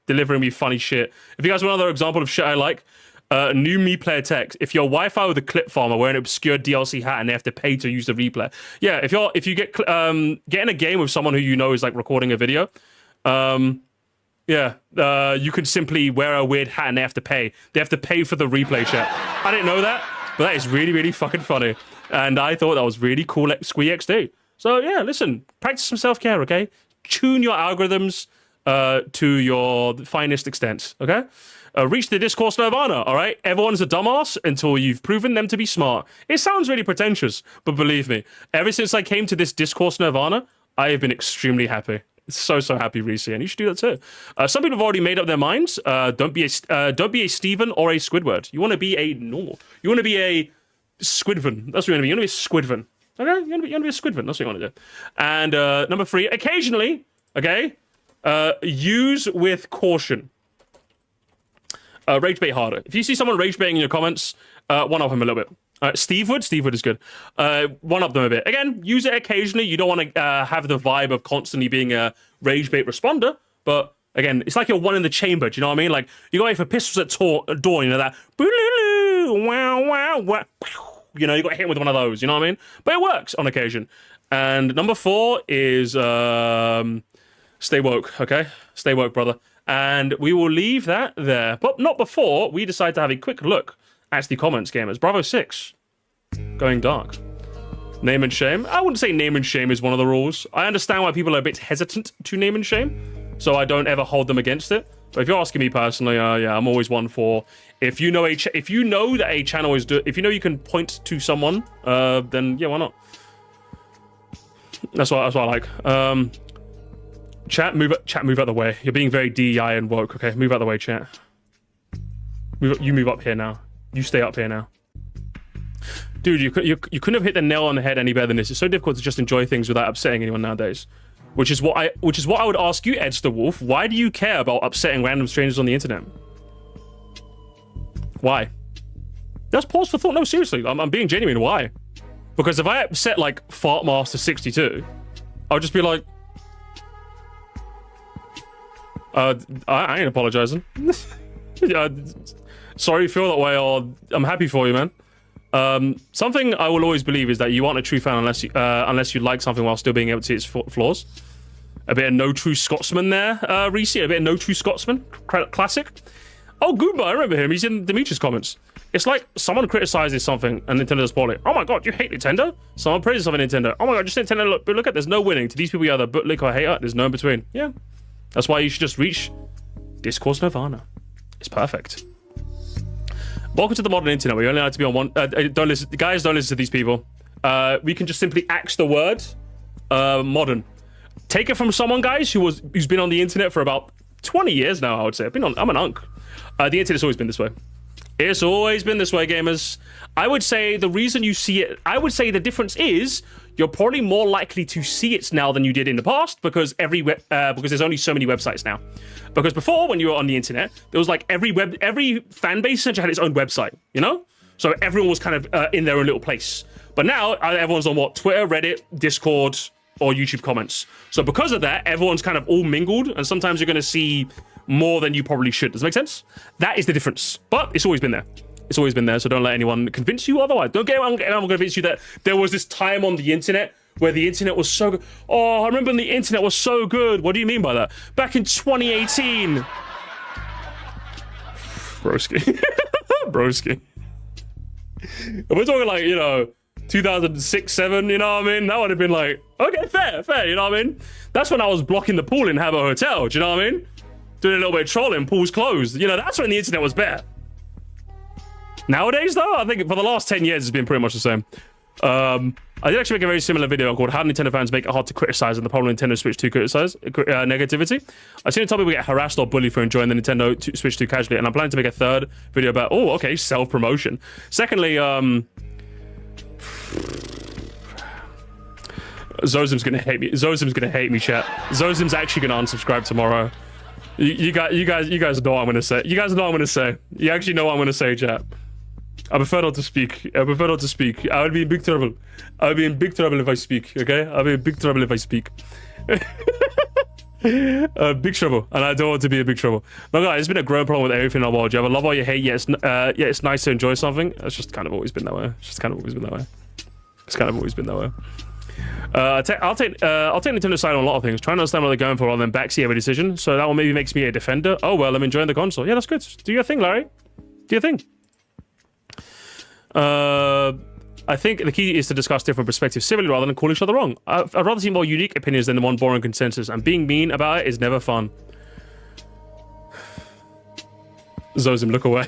delivering me funny shit. If you guys want another example of shit I like, new me player text. If you're Wi-Fi with a clip farmer wearing an obscure DLC hat and they have to pay to use the replay. Yeah, if you get in a game with someone who you know is like recording a video, you can simply wear a weird hat and they have to pay. They have to pay for the replay chat. I didn't know that, but that is really, really fucking funny. And I thought that was really cool, like Squee XD. So yeah, listen, practice some self-care, okay? Tune your algorithms to your finest extent, okay? Reach the discourse nirvana, all right? Everyone's a dumbass until you've proven them to be smart. It sounds really pretentious, but believe me, ever since I came to this discourse nirvana, I have been extremely happy. So happy, Reese, and you should do that too. Some people have already made up their minds. Don't be a Steven or a Squidward. You want to be a normal. You want to be a Squidvan. That's what you want to be. You want to be a Squidvan. Okay, you want to be a Squidvan. That's what you want to do. And number 3, occasionally, okay, use with caution. Rage bait harder. If you see someone rage baiting in your comments, one up them a little bit. Steve Wood is good. One up them a bit. Again, use it occasionally. You don't want to have the vibe of constantly being a rage bait responder, but again, it's like you're one in the chamber. Do you know what I mean? Like you got to wait for pistols at dawn. You know that. Wow. You know, you got to hit him with one of those. You know what I mean? But it works on occasion. And number 4 is stay woke. Okay, stay woke, brother. And we will leave that there, but not before we decide to have a quick look at the comments, gamers. Bravo 6, going dark. Name and shame. I wouldn't say name and shame is one of the rules. I understand why people are a bit hesitant to name and shame, so I don't ever hold them against it. But if you're asking me personally, yeah, I'm always one for if you know that a channel is if you know you can point to someone, then yeah, why not? That's what I like. Chat, move out the way. You're being very DEI and woke. Okay, move out the way, chat. You move up here now. You stay up here now. Dude, you couldn't have hit the nail on the head any better than this. It's so difficult to just enjoy things without upsetting anyone nowadays. Which is what I would ask you, Edster Wolf. Why do you care about upsetting random strangers on the internet? Why? Just pause for thought. No, seriously, I'm being genuine. Why? Because if I upset like Fartmaster62, I'll just be like, I ain't apologizing. sorry you feel that way, or I'm happy for you, man. Something I will always believe is that you aren't a true fan unless you like something while still being able to see its flaws. A bit of No True Scotsman there, Reese. A bit of No True Scotsman. Classic. Oh, Goomba, I remember him. He's in Demetrius' comments. It's like someone criticizes something and Nintendo does poorly. Oh my god, you hate Nintendo? Someone praises something Nintendo. Oh my god, just Nintendo. Look at, there's no winning. To these people, you're either bootlick or hater. There's no in between. Yeah. That's why you should just reach Discourse Nirvana. It's perfect. Welcome to the modern internet. We only like to be on one. Don't listen, guys. Don't listen to these people. We can just simply axe the word modern. Take it from someone, guys, who's been on the internet for about 20 years now. I would say I'm an unk. The internet's always been this way. It's always been this way, gamers. I would say the reason you see it, I would say the difference is you're probably more likely to see it now than you did in the past because because there's only so many websites now. Because before, when you were on the internet, there was like every fan base essentially had its own website, you know? So everyone was kind of in their own little place. But now everyone's on what? Twitter, Reddit, Discord, or YouTube comments. So because of that, everyone's kind of all mingled, and sometimes you're going to see more than you probably should. Does that make sense? That is the difference. But it's always been there. It's always been there, so don't let anyone convince you otherwise. Don't get anyone to convince you that there was this time on the internet where the internet was so good. Oh, I remember when the internet was so good. What do you mean by that? Back in 2018. Broski. Broski. If we're talking like, you know, 2006, 7, you know what I mean? That would have been like, okay, fair, you know what I mean? That's when I was blocking the pool in Habbo Hotel, do you know what I mean? Doing a little bit of trolling, pool's closed. You know, that's when the internet was better. Nowadays, though, I think for the last 10 years, it's been pretty much the same. I did actually make a very similar video called How Nintendo Fans Make It Hard to Criticize and the Problem Nintendo Switch 2 Criticize Negativity. I've seen a ton of people get harassed or bullied for enjoying the Nintendo Switch 2 casually, and I'm planning to make a third video about, oh, okay, self-promotion. Secondly, Zozim's gonna hate me. Zozim's gonna hate me, chat. Zozim's actually gonna unsubscribe tomorrow. You guys know what I'm gonna say. You guys know what I'm gonna say. You actually know what I'm gonna say, chat. I prefer not to speak. I prefer not to speak. I would be in big trouble. I would be in big trouble if I speak, okay? I'll be in big trouble if I speak. Big trouble, and I don't want to be in big trouble. No, guys, it's been a growing problem with everything in the world. You have a love or you hate. It's nice to enjoy something. It's just kind of always been that way. It's just kind of always been that way. It's kind of always been that way. I'll take Nintendo's side on a lot of things. Trying to understand what they're going for rather than backseat every decision. So that one maybe makes me a defender. Oh well, I'm enjoying the console. Yeah, that's good. Do your thing, Larry. Do your thing. I think the key is to discuss different perspectives civilly rather than call each other wrong. I'd rather see more unique opinions than the one boring consensus, and being mean about it is never fun. Zozim, look away.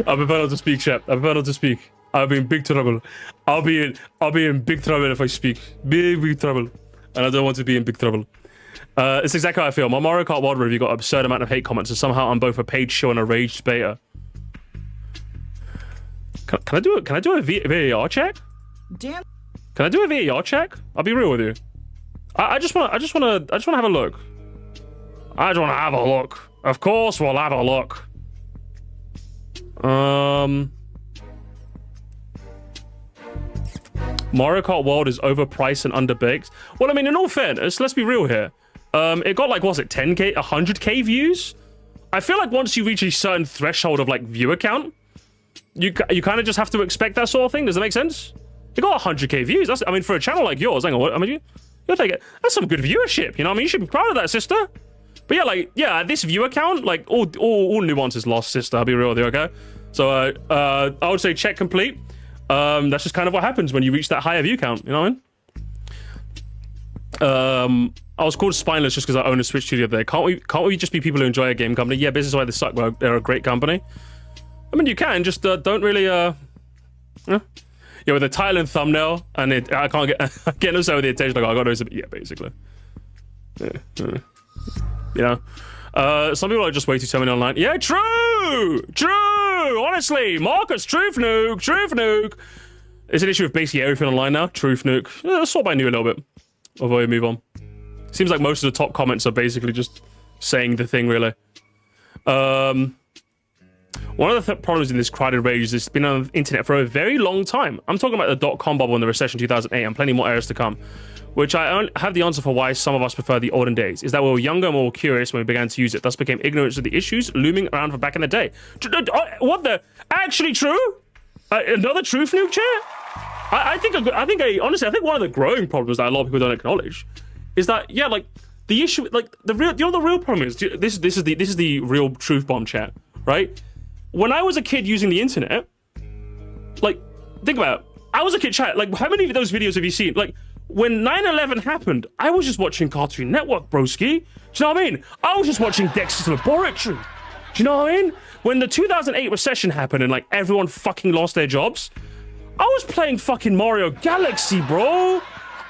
I prefer not to speak, chap. I prefer not to speak. I'll be in big trouble. I'll be in big trouble if I speak. Big trouble. And I don't want to be in big trouble. It's exactly how I feel. My Mario Kart World review got an absurd amount of hate comments, and somehow I'm both a paid show and a raged beta. Can I do a VAR check? Damn. Can I do a VAR check? I'll be real with you. I just wanna have a look. I just wanna have a look. Of course we'll have a look. Mario Kart World is overpriced and underbaked. Well, I mean, in all fairness, let's be real here. It got like, what's it, 10k, 100k views? I feel like once you reach a certain threshold of like viewer count, you kind of just have to expect that sort of thing. Does that make sense? It got 100k views. That's, I mean, for a channel like yours, hang on, what, I mean, you'll take it. That's some good viewership, you know what I mean? You should be proud of that, sister. But yeah, like, yeah, this viewer count, like, all nuances lost, sister. I'll be real with you, okay? So, I would say check complete. That's just kind of what happens when you reach that higher view count, you know what I mean? I was called spineless just because I own a Switch 2 the other day. Can't we just be people who enjoy a game company? Yeah, business why they suck, but they're a great company. I mean, you can, just don't really, yeah, with the title and thumbnail, and I can't get no so with the attention, like, I got no, yeah, basically. Yeah. You know? Some people are just way too terminal online. Yeah, true! Honestly, Marcus, truth nuke. It's an issue with basically everything online now. Truth nuke. Yeah, that's sort of I knew a little bit before we move on. Seems like most of the top comments are basically just saying the thing, really. One of the problems in this crowded rage is it's been on the internet for a very long time. I'm talking about the .com bubble in the recession 2008 and plenty more errors to come. which I only have the answer for why some of us prefer the olden days, is that we were younger and more curious when we began to use it, thus became ignorant of the issues looming around from back in the day. What the? Actually true? Another truth nuke chat? Honestly, I think one of the growing problems that a lot of people don't acknowledge is that, yeah, like, the issue, like, the real problem is, this is the real truth bomb chat, right? When I was a kid using the internet, like, think about it. I was a kid chat, like, how many of those videos have you seen? Like, when 9/11 happened, I was just watching Cartoon Network, broski. Do you know what I mean? I was just watching Dexter's Laboratory. Do you know what I mean? When the 2008 recession happened and, like, everyone fucking lost their jobs, I was playing fucking Mario Galaxy, bro.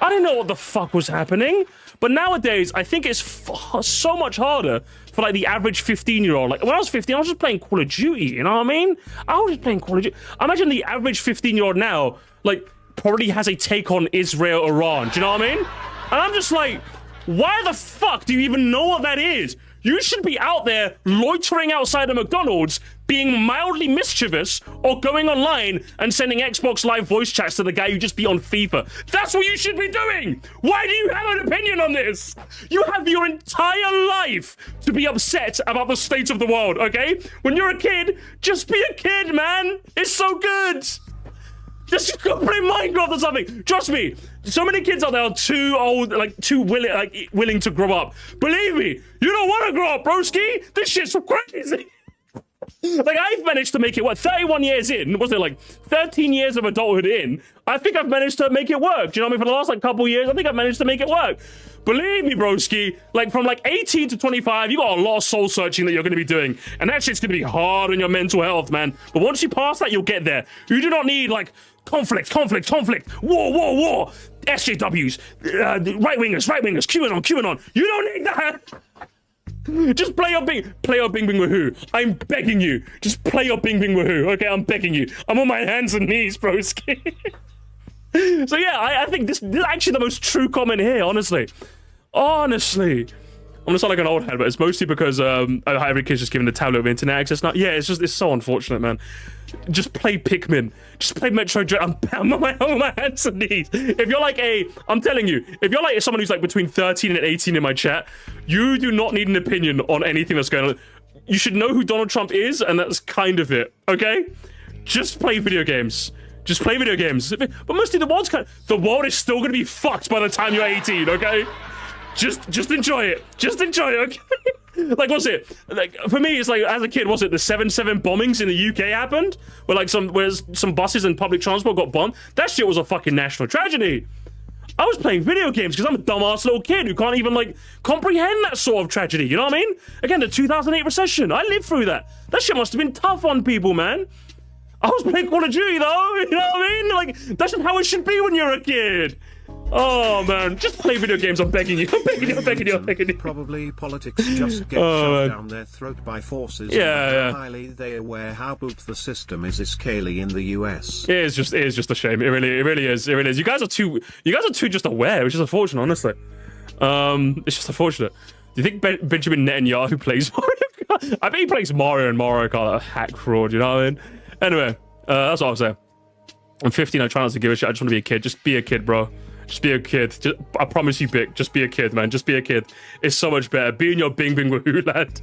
I didn't know what the fuck was happening. But nowadays, I think it's so much harder for, like, the average 15-year-old. Like, when I was 15, I was just playing Call of Duty, you know what I mean? I was just playing Call of Duty. I imagine the average 15-year-old now, like, probably has a take on Israel, Iran. Do you know what I mean? And I'm just like, why the fuck do you even know what that is? You should be out there loitering outside a McDonald's, being mildly mischievous, or going online and sending Xbox Live voice chats to the guy you just beat on FIFA. That's what you should be doing! Why do you have an opinion on this? You have your entire life to be upset about the state of the world, okay? When you're a kid, just be a kid, man! It's so good! Just go play Minecraft or something. Trust me, so many kids out there are too old, like too willing to grow up. Believe me, you don't want to grow up, broski. This shit's crazy. Like, I've managed to make it work. 31 years in, was it like 13 years of adulthood in? I think I've managed to make it work. Do you know what I mean? For the last like couple years, I think I've managed to make it work. Believe me, broski, like from like 18 to 25, you got a lot of soul searching that you're going to be doing. And that shit's going to be hard on your mental health, man. But once you pass that, you'll get there. You do not need like conflict, war, SJWs, right-wingers, QAnon. You don't need that. Just play your Bing Wahoo. I'm begging you. Just play your Bing Wahoo. Okay, I'm begging you. I'm on my hands and knees, broski. So yeah, I think this is actually the most true comment here, honestly. I'm gonna sound like an old head, but it's mostly because every kid's just given the tablet of internet access now. Yeah, it's so unfortunate, man. Just play Pikmin. Just play Metro Dread. I'm on my hands and knees. If you're like I'm telling you, if you're like someone who's like between 13 and 18 in my chat, you do not need an opinion on anything that's going on. You should know who Donald Trump is, and that's kind of it, okay? Just play video games. Just play video games. But mostly the world is still gonna be fucked by the time you're 18, okay? Just enjoy it. Just enjoy it, okay? Like, what's it? Like, for me, it's like, as a kid, was it the 7/7 bombings in the UK happened? Where some buses and public transport got bombed? That shit was a fucking national tragedy. I was playing video games because I'm a dumbass little kid who can't even, like, comprehend that sort of tragedy, you know what I mean? Again, the 2008 recession, I lived through that. That shit must have been tough on people, man. I was playing Call of Duty, though, you know what I mean? Like, that's how it should be when you're a kid. Oh, man, just play video games, I'm begging you. I'm begging you. Probably politics just get shoved down their throat by forces. Yeah. Highly they aware how boot the system is scaly in the US. It is just a shame. It really is. You guys are too just aware, which is unfortunate, honestly. It's just unfortunate. Do you think Benjamin Netanyahu plays Mario Kart? I bet he plays Mario and Mario Kart, a hack fraud, you know what I mean? Anyway, that's what I was saying. I'm 15, I try not to give a shit. I just want to be a kid. Just be a kid, bro. Just be a kid. I promise you, Bick. Just be a kid, man. Just be a kid. It's so much better. Be in your Bing Wahoo, lad.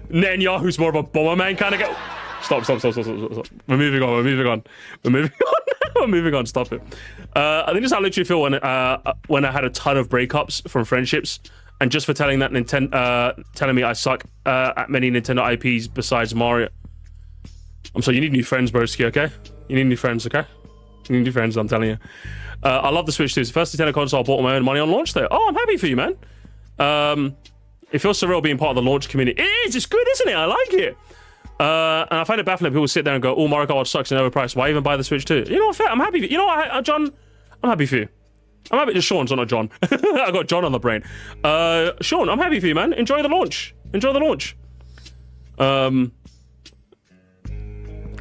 Netanyahu's more of a bomber man kind of guy. Stop. We're moving on. We're moving on. Stop it. I think this is how I literally feel when I had a ton of breakups from friendships, and just for telling me I suck at many Nintendo IPs besides Mario. I'm sorry, you need new friends, broski, okay? You need new friends, okay? You need new friends, I'm telling you. I love the Switch 2. It's the first Nintendo console I bought with my own money on launch day. Oh, I'm happy for you, man. It feels surreal being part of the launch community. It is, it's good, isn't it? I like it. And I find it baffling people sit there and go, oh, Mario Kart sucks and overpriced. Why even buy the Switch 2? You know what, fair, I'm happy for you. You know what, John? I'm happy for you. I'm happy. Sean, so not John. I got John on the brain. Sean, I'm happy for you, man. Enjoy the launch.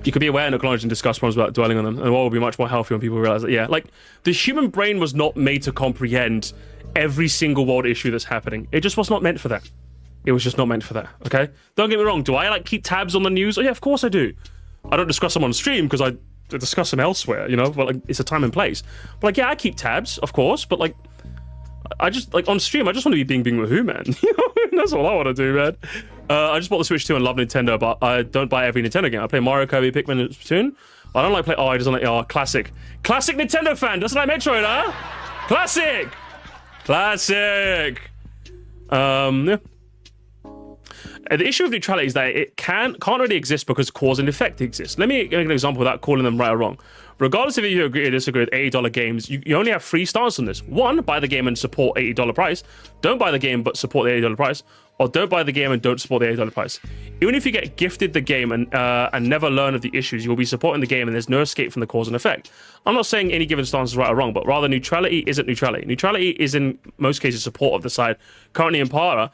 You could be aware and acknowledge and discuss problems without dwelling on them, and the world will be much more healthy when people realize that, yeah, like, the human brain was not made to comprehend every single world issue that's happening. It just was not meant for that. It was just not meant for that, okay? Don't get me wrong, do I, like, keep tabs on the news? Oh, yeah, of course I do. I don't discuss them on stream, because I discuss them elsewhere, you know? But, like, it's a time and place. But, like, yeah, I keep tabs, of course, but, like, I just like on stream. I just want to be Bing Bing Woohoo, man. You know, that's all I want to do, man. I just bought the Switch 2 and love Nintendo, but I don't buy every Nintendo game. I play Mario, Kirby, Pikmin, and Splatoon. I don't like play. Oh, I just like classic Nintendo fan. Doesn't like Metroid, huh? Classic. Yeah. The issue with neutrality is that it can't really exist because cause and effect exist. Let me give an example without calling them right or wrong. Regardless of if you agree or disagree with $80 games, you only have 3 stances on this. 1, buy the game and support $80 price. Don't buy the game but support the $80 price. Or don't buy the game and don't support the $80 price. Even if you get gifted the game and never learn of the issues, you will be supporting the game and there's no escape from the cause and effect. I'm not saying any given stance is right or wrong, but rather neutrality isn't neutrality. Neutrality is in most cases support of the side currently in power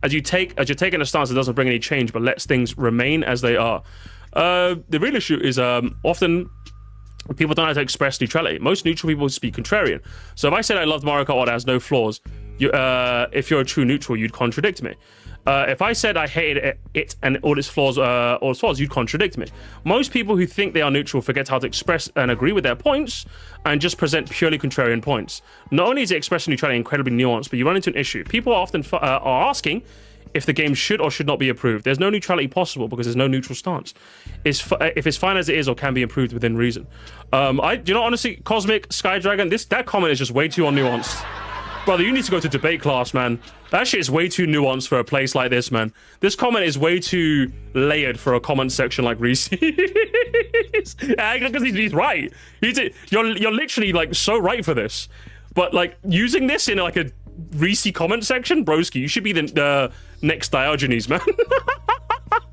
as you're taking a stance that doesn't bring any change but lets things remain as they are. The real issue is often people don't know how to express neutrality. Most neutral people speak contrarian. So if I said I loved Mario Kart or it has no flaws, if you're a true neutral, you'd contradict me. If I said I hated it and all its flaws, you'd contradict me. Most people who think they are neutral forget how to express and agree with their points and just present purely contrarian points. Not only is expressing neutrality incredibly nuanced, but you run into an issue. People are often are asking if the game should or should not be approved. There's no neutrality possible because there's no neutral stance. If it's fine as it is or can be improved within reason. Honestly, Cosmic, Skydragon, that comment is just way too unnuanced. Brother, you need to go to debate class, man. That shit is way too nuanced for a place like this, man. This comment is way too layered for a comment section like Reese. Because he's right. You're literally like so right for this. But like using this in like a Reese comment section, broski, you should be the next Diogenes, man.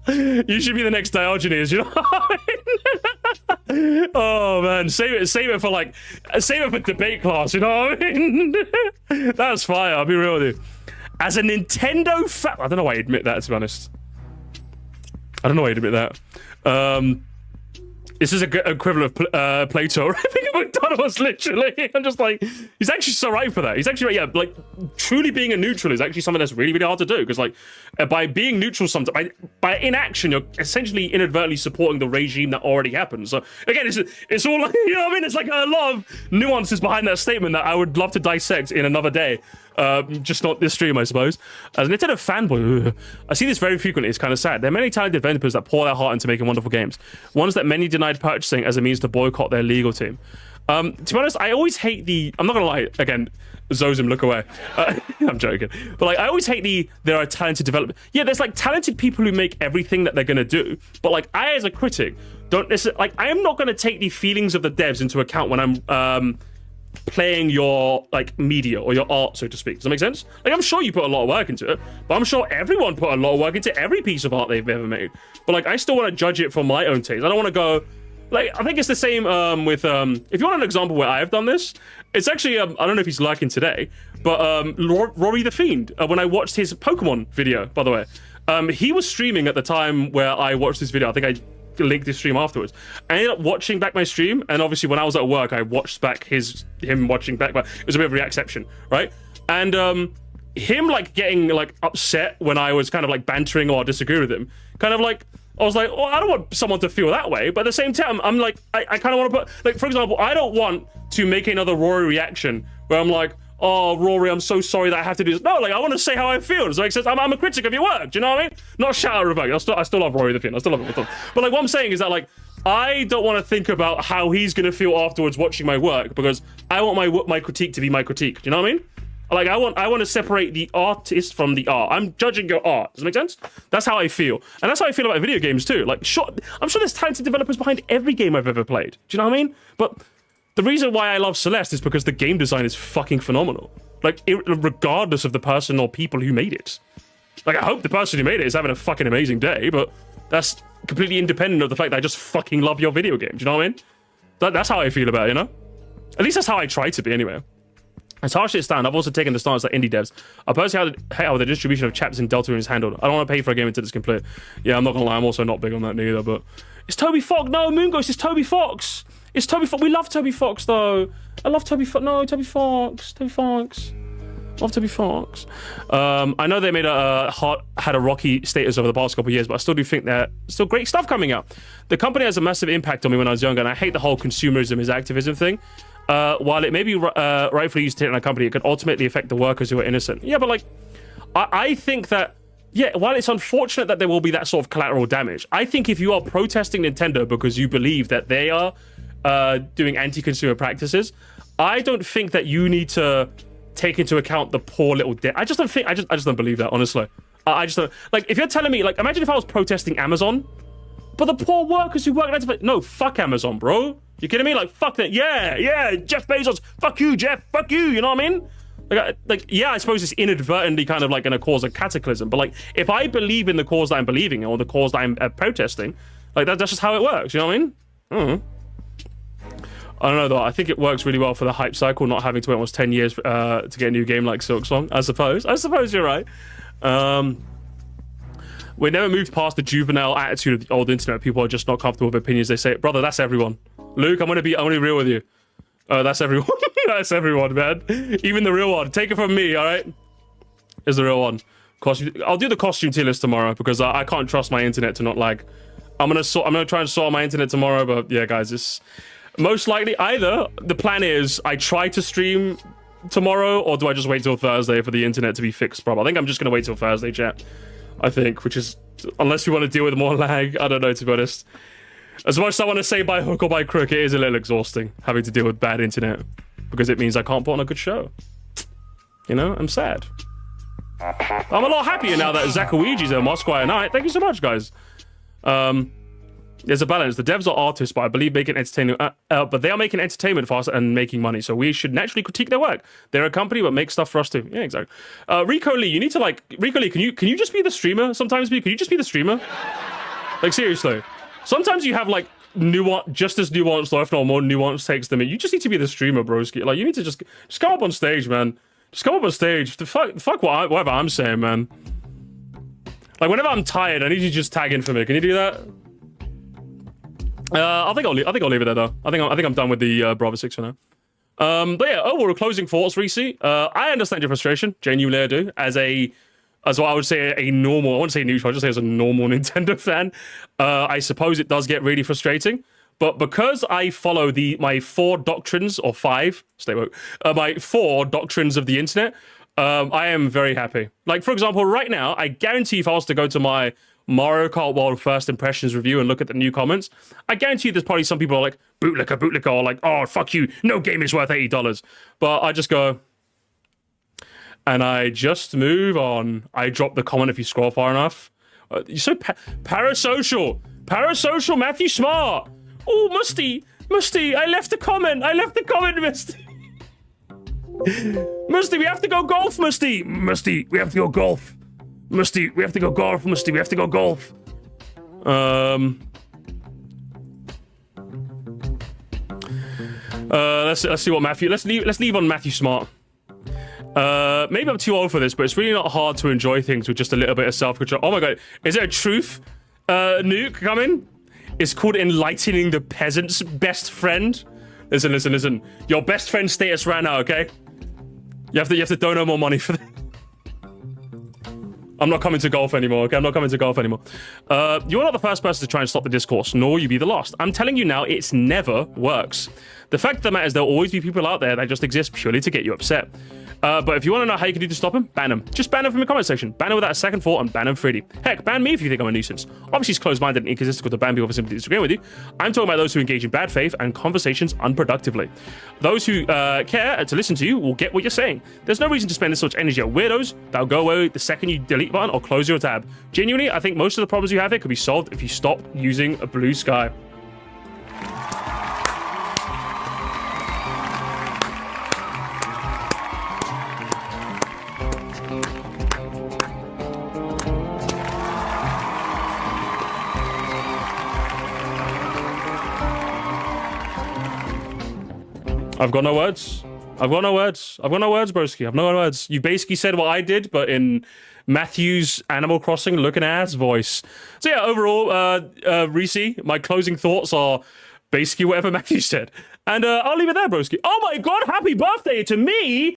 You should be the next Diogenes, you know what I mean? Oh man, save it for debate class, you know what I mean? That's fire, I'll be real with you. As a Nintendo fan, I don't know why I admit that, to be honest. I don't know why I admit that. This is a equivalent of Plato ripping at McDonald's, literally. I'm just like, he's actually so right for that. He's actually right, yeah, like, truly being a neutral is actually something that's really, really hard to do, because, like, by being neutral sometimes, by inaction, you're essentially inadvertently supporting the regime that already happened. So, again, it's all, like, you know what I mean? It's like a lot of nuances behind that statement that I would love to dissect in another day. Just not this stream, I suppose. As a Nintendo fanboy, I see this very frequently. It's kind of sad. There are many talented developers that pour their heart into making wonderful games. Ones that many denied purchasing as a means to boycott their legal team. To be honest, I always hate I'm not gonna lie, again, Zozim, look away. I'm joking. But like, I always hate there are talented developers. Yeah, there's like talented people who make everything that they're gonna do. But like, I as a critic, don't necessarily, like, I am not gonna take the feelings of the devs into account when I'm playing your like media or your art, so to speak. Does that make sense? Like, I'm sure you put a lot of work into it, but I'm sure everyone put a lot of work into every piece of art they've ever made. But like, I still want to judge it from my own taste. I don't want to go like, I think it's the same with if you want an example where I've done this, it's actually I don't know if he's lurking today, but Rory the Fiend, when I watched his Pokemon video, by the way, he was streaming at the time where I watched this video. I think I linked this stream afterwards. I ended up watching back my stream, and obviously when I was at work, I watched back him watching back. But it was a bit of a reaction, right? And him like getting like upset when I was kind of like bantering or disagree with him, kind of like, I was like, oh, I don't want someone to feel that way, but at the same time, I'm like, I kind of want to put, like, for example, I don't want to make another Rory reaction where I'm like, oh, Rory, I'm so sorry that I have to do this. No, like, I want to say how I feel. Does that make sense? I'm a critic of your work. Do you know what I mean? Not shout out revoke. I still love Rory the Fiend. I still love him. But like, what I'm saying is that, like, I don't want to think about how he's going to feel afterwards watching my work, because I want my critique to be my critique. Do you know what I mean? Like, I want to separate the artist from the art. I'm judging your art. Does that make sense? That's how I feel. And that's how I feel about video games too. Like, sure, I'm sure there's talented developers behind every game I've ever played. Do you know what I mean? But the reason why I love Celeste is because the game design is fucking phenomenal. Like, regardless of the person or people who made it. Like, I hope the person who made it is having a fucking amazing day, but that's completely independent of the fact that I just fucking love your video game. Do you know what I mean? That's how I feel about it, you know? At least that's how I try to be anyway. As harsh as it stands, I've also taken the stance that indie devs. I personally hate how the distribution of chapters in Deltarune is handled. I don't want to pay for a game until it's complete. Yeah, I'm not gonna lie, I'm also not big on that neither, but it's Toby Fox. No, Moonghost, it's Toby Fox. It's Toby Fox. We love Toby Fox though. I love Toby Fox. No, Toby Fox. Toby Fox. Love Toby Fox. I know they made had a rocky status over the past couple of years, but I still do think there's still great stuff coming out. The company has a massive impact on me when I was younger, and I hate the whole consumerism is activism thing. While it may be rightfully used to in a company, it could ultimately affect the workers who are innocent. Yeah, but like, I think that, yeah, while it's unfortunate that there will be that sort of collateral damage, I think if you are protesting Nintendo because you believe that they are doing anti-consumer practices, I don't think that you need to take into account the poor little I just don't think, I just don't believe that, honestly. I just don't, like, if you're telling me, like, imagine if I was protesting Amazon, but the poor workers who work 9 to 5, no, fuck Amazon, bro. You kidding me? Like, fuck that. Yeah, Jeff Bezos, fuck you, Jeff, fuck you, you know what I mean? Like, yeah, I suppose it's inadvertently kind of like going to cause a cataclysm, but like, if I believe in the cause that I'm believing in, or the cause that I'm protesting, like, that's just how it works, you know what I mean? I don't know, though. I think it works really well for the hype cycle, not having to wait almost 10 years to get a new game like Silksong, I suppose. I suppose you're right. We never moved past the juvenile attitude of the old internet. People are just not comfortable with opinions they say. Brother, that's everyone. Luke, I'm gonna be real with you. That's everyone. That's everyone, man. Even the real one. Take it from me, all right? Here's the real one. I'll do the costume tier list tomorrow because I can't trust my internet to not lag. I'm gonna try and sort my internet tomorrow, but yeah, guys, it's most likely either the plan is I try to stream tomorrow, or do I just wait till Thursday for the internet to be fixed, bro? I think I'm just gonna wait till Thursday, chat. I think, which is, unless we want to deal with more lag, I don't know, to be honest. As much as I want to say by hook or by crook, it is a little exhausting having to deal with bad internet, because it means I can't put on a good show. You know, I'm sad. I'm a lot happier now that Zakuiji's a Moscow Night. Thank you so much, guys. There's a balance. The devs are artists, but I believe making entertainment, but they are making entertainment faster and making money. So we should naturally critique their work. They're a company, but make stuff for us too. Yeah, exactly. Rico Lee, you need to like, Rico Lee, can you just be the streamer sometimes? Can you just be the streamer? Like, seriously. Sometimes you have like just as nuanced, or if not more nuanced takes than me. You just need to be the streamer, broski. Like, you need to just come up on stage, man. Just come up on stage. Fuck whatever I'm saying, man. Like, whenever I'm tired, I need you to just tag in for me. Can you do that? I think I'll leave it there though. I think I'm done with the Bravo 6 for now. But yeah, overall closing thoughts, Reese. I understand your frustration, genuinely I do. As what I would say a normal, I wouldn't say neutral, I just say as a normal Nintendo fan. I suppose it does get really frustrating. But because I follow my 4 doctrines, or 5, stay woke, my 4 doctrines of the internet, I am very happy. Like, for example, right now, I guarantee if I was to go to my Mario Kart World First Impressions review and look at the new comments, I guarantee there's probably some people are like, bootlicker, or like, oh, fuck you, no game is worth $80. But I just go, and I just move on. I drop the comment if you scroll far enough. You're so parasocial, Matthew Smart. Oh, Musty, I left a comment, Musty. Musty, we have to go golf, Musty, we have to go golf. Musty, we have to go golf, Musty, we have to go golf. Let's see what Matthew, let's leave on Matthew Smart. Maybe I'm too old for this, but it's really not hard to enjoy things with just a little bit of self-control. Oh my god, is there a truth nuke coming? It's called enlightening the peasant's best friend. Listen. Your best friend status ran out, okay? You have to donate more money for that. I'm not coming to golf anymore, okay? I'm not coming to golf anymore. You're not the first person to try and stop the discourse, nor will you be the last. I'm telling you now, it's never works. The fact of the matter is there'll always be people out there that just exist purely to get you upset. But if you want to know how you can do to stop him, ban him. Just ban him from the comment section. Ban him without a second thought and ban him freely. Heck, ban me if you think I'm a nuisance. Obviously, it's closed-minded and egotistical to ban people for simply disagreeing with you. I'm talking about those who engage in bad faith and conversations unproductively. Those who care to listen to you will get what you're saying. There's no reason to spend this much energy on weirdos that'll go away the second you delete button or close your tab. Genuinely, I think most of the problems you have here could be solved if you stop using a blue sky. I've got no words, broski. I've no words. You basically said what I did, but in Matthew's Animal Crossing looking ass voice. So yeah, overall, Reese, my closing thoughts are basically whatever Matthew said. And I'll leave it there, broski. Oh my god, happy birthday to me!